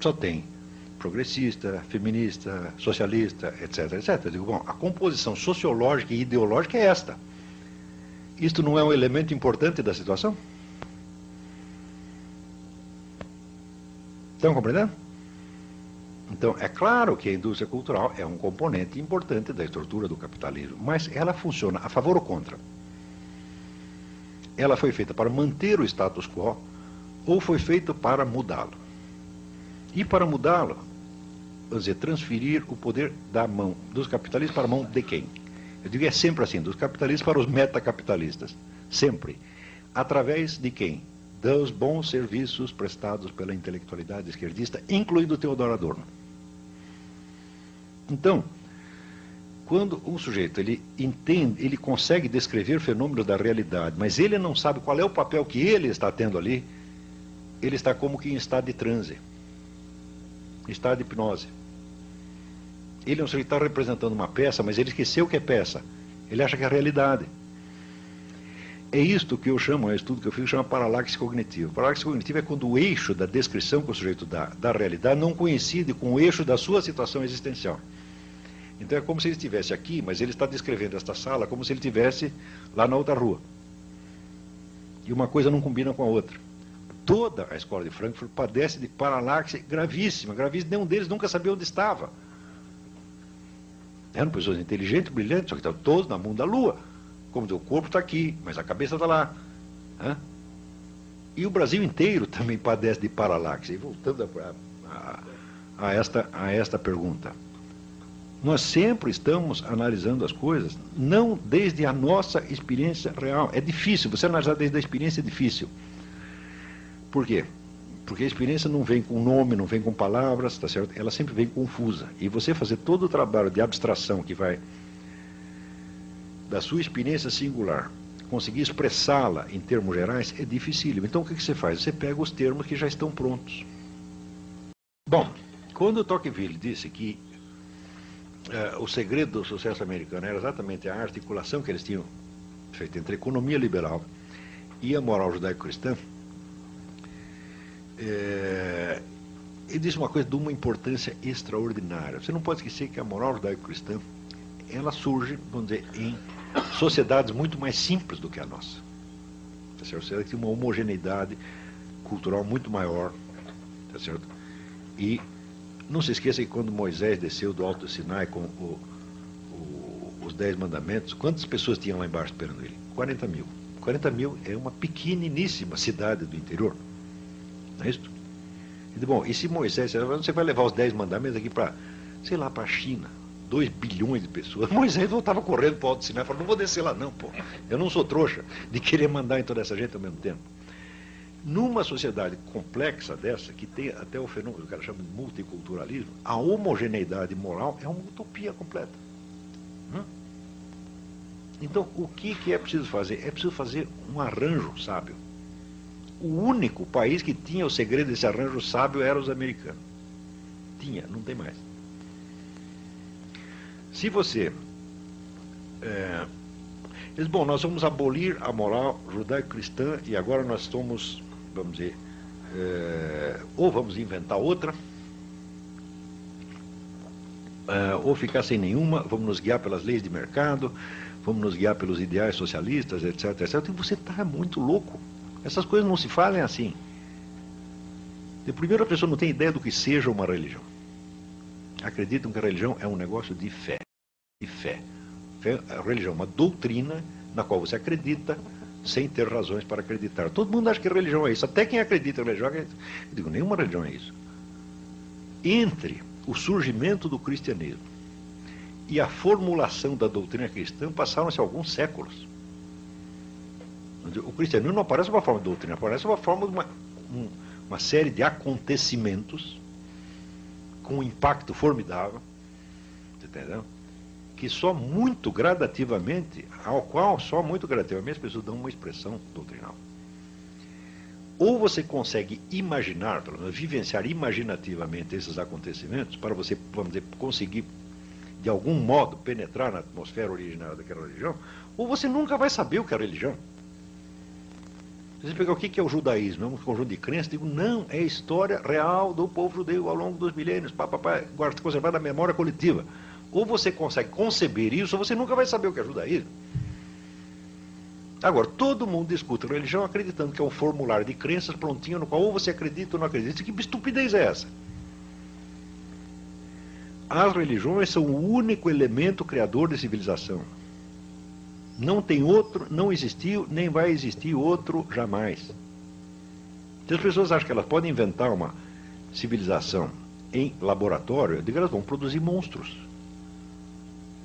S1: Só tem progressista, feminista, socialista, etc, etc. Eu digo, bom, a composição sociológica e ideológica é esta. Isto não é um elemento importante da situação? Estão compreendendo? Então, é claro que a indústria cultural é um componente importante da estrutura do capitalismo, mas ela funciona a favor ou contra? Ela foi feita para manter o status quo ou foi feita para mudá-lo? E para mudá-lo, vamos dizer, transferir o poder da mão dos capitalistas para a mão de quem? Eu digo, é sempre assim, dos capitalistas para os metacapitalistas. Sempre. Através de quem? Dos bons serviços prestados pela intelectualidade esquerdista, incluindo Theodor Adorno. Então, quando um sujeito ele entende, ele consegue descrever fenômenos da realidade, mas ele não sabe qual é o papel que ele está tendo ali, ele está como que em estado de transe, estado de hipnose. Ele é um sujeito que está representando uma peça, mas ele esqueceu que é peça. Ele acha que é realidade. É isto que eu chamo, é um estudo que eu fiz, chama paralaxe cognitiva. Paralaxe cognitiva é quando o eixo da descrição que o sujeito dá da realidade não coincide com o eixo da sua situação existencial. Então é como se ele estivesse aqui, mas ele está descrevendo esta sala como se ele estivesse lá na outra rua. E uma coisa não combina com a outra. Toda a escola de Frankfurt padece de paralaxe gravíssima, gravíssima. Nenhum deles nunca sabia onde estava. Eram pessoas inteligentes, brilhantes, só que estavam todos na mão da lua. Como dizer, o corpo está aqui, mas a cabeça está lá. E o Brasil inteiro também padece de paralaxe. E voltando a esta pergunta. Nós sempre estamos analisando as coisas, não desde a nossa experiência real. É difícil, você analisar desde a experiência é difícil. Por quê? Porque a experiência não vem com nome, não vem com palavras, tá certo? Ela sempre vem confusa. E você fazer todo o trabalho de abstração que vai da sua experiência singular, conseguir expressá-la em termos gerais, é dificílimo. Então o que você faz? Você pega os termos que já estão prontos. Bom, quando o Tocqueville disse que o segredo do sucesso americano era exatamente a articulação que eles tinham feito entre a economia liberal e a moral judaico-cristã, ele disse uma coisa de uma importância extraordinária. Você não pode esquecer que a moral judaico-cristã ela surge, vamos dizer, em sociedades muito mais simples do que a nossa. Tá certo? Você tem uma homogeneidade cultural muito maior, tá certo? E não se esqueça que quando Moisés desceu do Alto Sinai com os 10 mandamentos, quantas pessoas tinham lá embaixo esperando ele? 40 mil. 40 mil é uma pequeniníssima cidade do interior. Não é isso? E, bom, e se Moisés, você vai levar os 10 mandamentos aqui para, sei lá, para a China, 2 bilhões de pessoas. Moisés voltava correndo para o Alto Sinai e falou, não vou descer lá não, pô. Eu não sou trouxa de querer mandar em toda essa gente ao mesmo tempo. Numa sociedade complexa dessa, que tem até o fenômeno que o cara chama de multiculturalismo, a homogeneidade moral é uma utopia completa. Então, o que é preciso fazer? É preciso fazer um arranjo sábio. O único país que tinha o segredo desse arranjo sábio era os americanos. Tinha, não tem mais. Se você... diz, bom, nós vamos abolir a moral judaico-cristã e agora nós somos... vamos dizer, ou vamos inventar outra, ou ficar sem nenhuma, vamos nos guiar pelas leis de mercado, vamos nos guiar pelos ideais socialistas, etc, etc. E você está muito louco. Essas coisas não se fazem assim. Primeiro, a pessoa não tem ideia do que seja uma religião. Acreditam que a religião é um negócio de fé. De fé. A religião é uma doutrina na qual você acredita sem ter razões para acreditar. Todo mundo acha que a religião é isso. Até quem acredita em religião acredita. Eu digo, nenhuma religião é isso. Entre o surgimento do cristianismo e a formulação da doutrina cristã passaram-se alguns séculos. O cristianismo não aparece uma forma de doutrina, aparece uma forma de uma série de acontecimentos com um impacto formidável, entendeu? Que só muito gradativamente, ao qual só muito gradativamente as pessoas dão uma expressão doutrinal. Ou você consegue imaginar, pelo menos vivenciar imaginativamente esses acontecimentos, para você, vamos dizer, conseguir de algum modo penetrar na atmosfera originária daquela religião, ou você nunca vai saber o que é a religião. Você pegar o que é o judaísmo, é um conjunto de crenças, digo, não, é a história real do povo judeu ao longo dos milênios, conservada na memória coletiva. Ou você consegue conceber isso, ou você nunca vai saber o que é judaísmo. Agora, todo mundo discute religião acreditando que é um formulário de crenças prontinho, no qual ou você acredita ou não acredita. Que estupidez é essa? As religiões são o único elemento criador de civilização. Não tem outro, não existiu, nem vai existir outro jamais. Se as pessoas acham que elas podem inventar uma civilização em laboratório, eu digo que elas vão produzir monstros.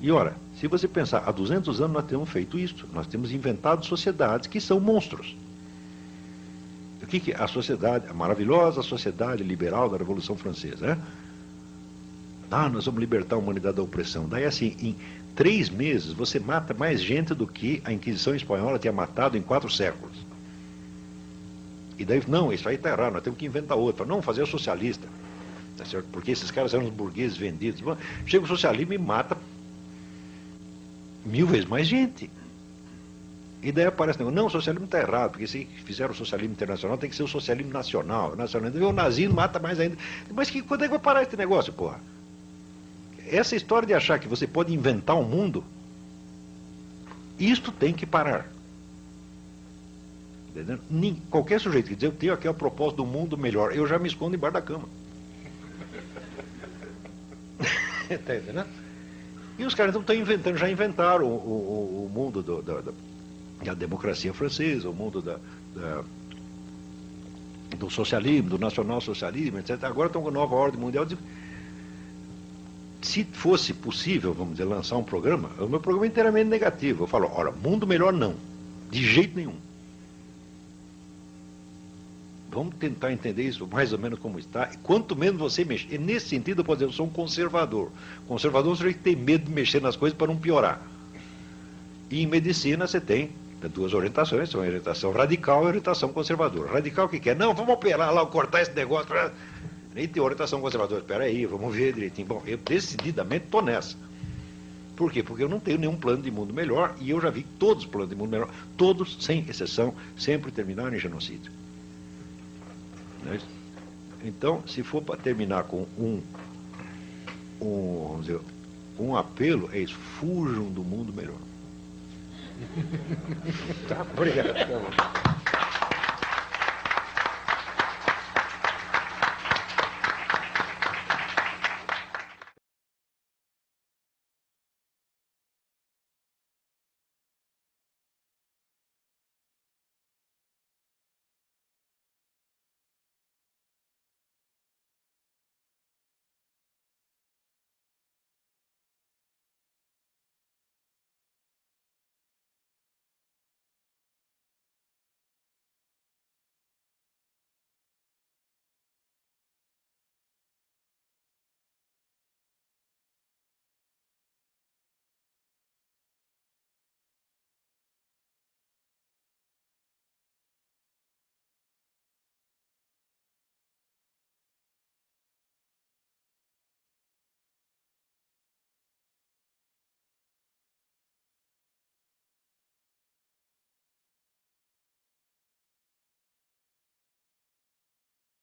S1: E ora, se você pensar, há 200 anos nós temos feito isso. Nós temos inventado sociedades que são monstros. O que é a sociedade, a maravilhosa sociedade liberal da Revolução Francesa, né? Nós vamos libertar a humanidade da opressão. Daí assim, em 3 meses você mata mais gente do que a Inquisição Espanhola tinha matado em 4 séculos. E daí, não, isso aí está errado, nós temos que inventar outro. Não, fazer o socialista. Tá certo? Porque esses caras eram os burgueses vendidos. Chega o socialismo e mata 1000 vezes mais gente. E daí aparece o negócio, não, o socialismo está errado, porque se fizer o socialismo internacional tem que ser o socialismo nacional. O nazismo mata mais ainda. Mas quando é que vai parar esse negócio, porra? Essa história de achar que você pode inventar um mundo, isto tem que parar. Entendeu? Qualquer sujeito que diz, eu tenho aqui a proposta do mundo melhor, eu já me escondo embaixo da cama. Está entendendo? E os caras então estão inventando, já inventaram o mundo da democracia francesa, o mundo do socialismo, do nacional-socialismo, etc. Agora estão com a nova ordem mundial. Se fosse possível, vamos dizer, lançar um programa, o meu programa é inteiramente negativo. Eu falo, olha, mundo melhor não, de jeito nenhum. Vamos tentar entender isso mais ou menos como está, e quanto menos você mexer. E nesse sentido, eu posso dizer, eu sou um conservador. Conservador, você tem medo de mexer nas coisas para não piorar. E em medicina você tem 2 orientações, são a orientação radical e a orientação conservadora. Radical o que quer? Não, vamos operar lá, cortar esse negócio. Nem tem orientação conservadora. Espera aí, vamos ver direitinho. Bom, eu decididamente estou nessa. Por quê? Porque eu não tenho nenhum plano de mundo melhor, e eu já vi todos os planos de mundo melhor, todos, sem exceção, sempre terminaram em genocídio. Então, se for para terminar com vamos dizer, um apelo, é isso, fujam do mundo melhor. Tá, obrigado.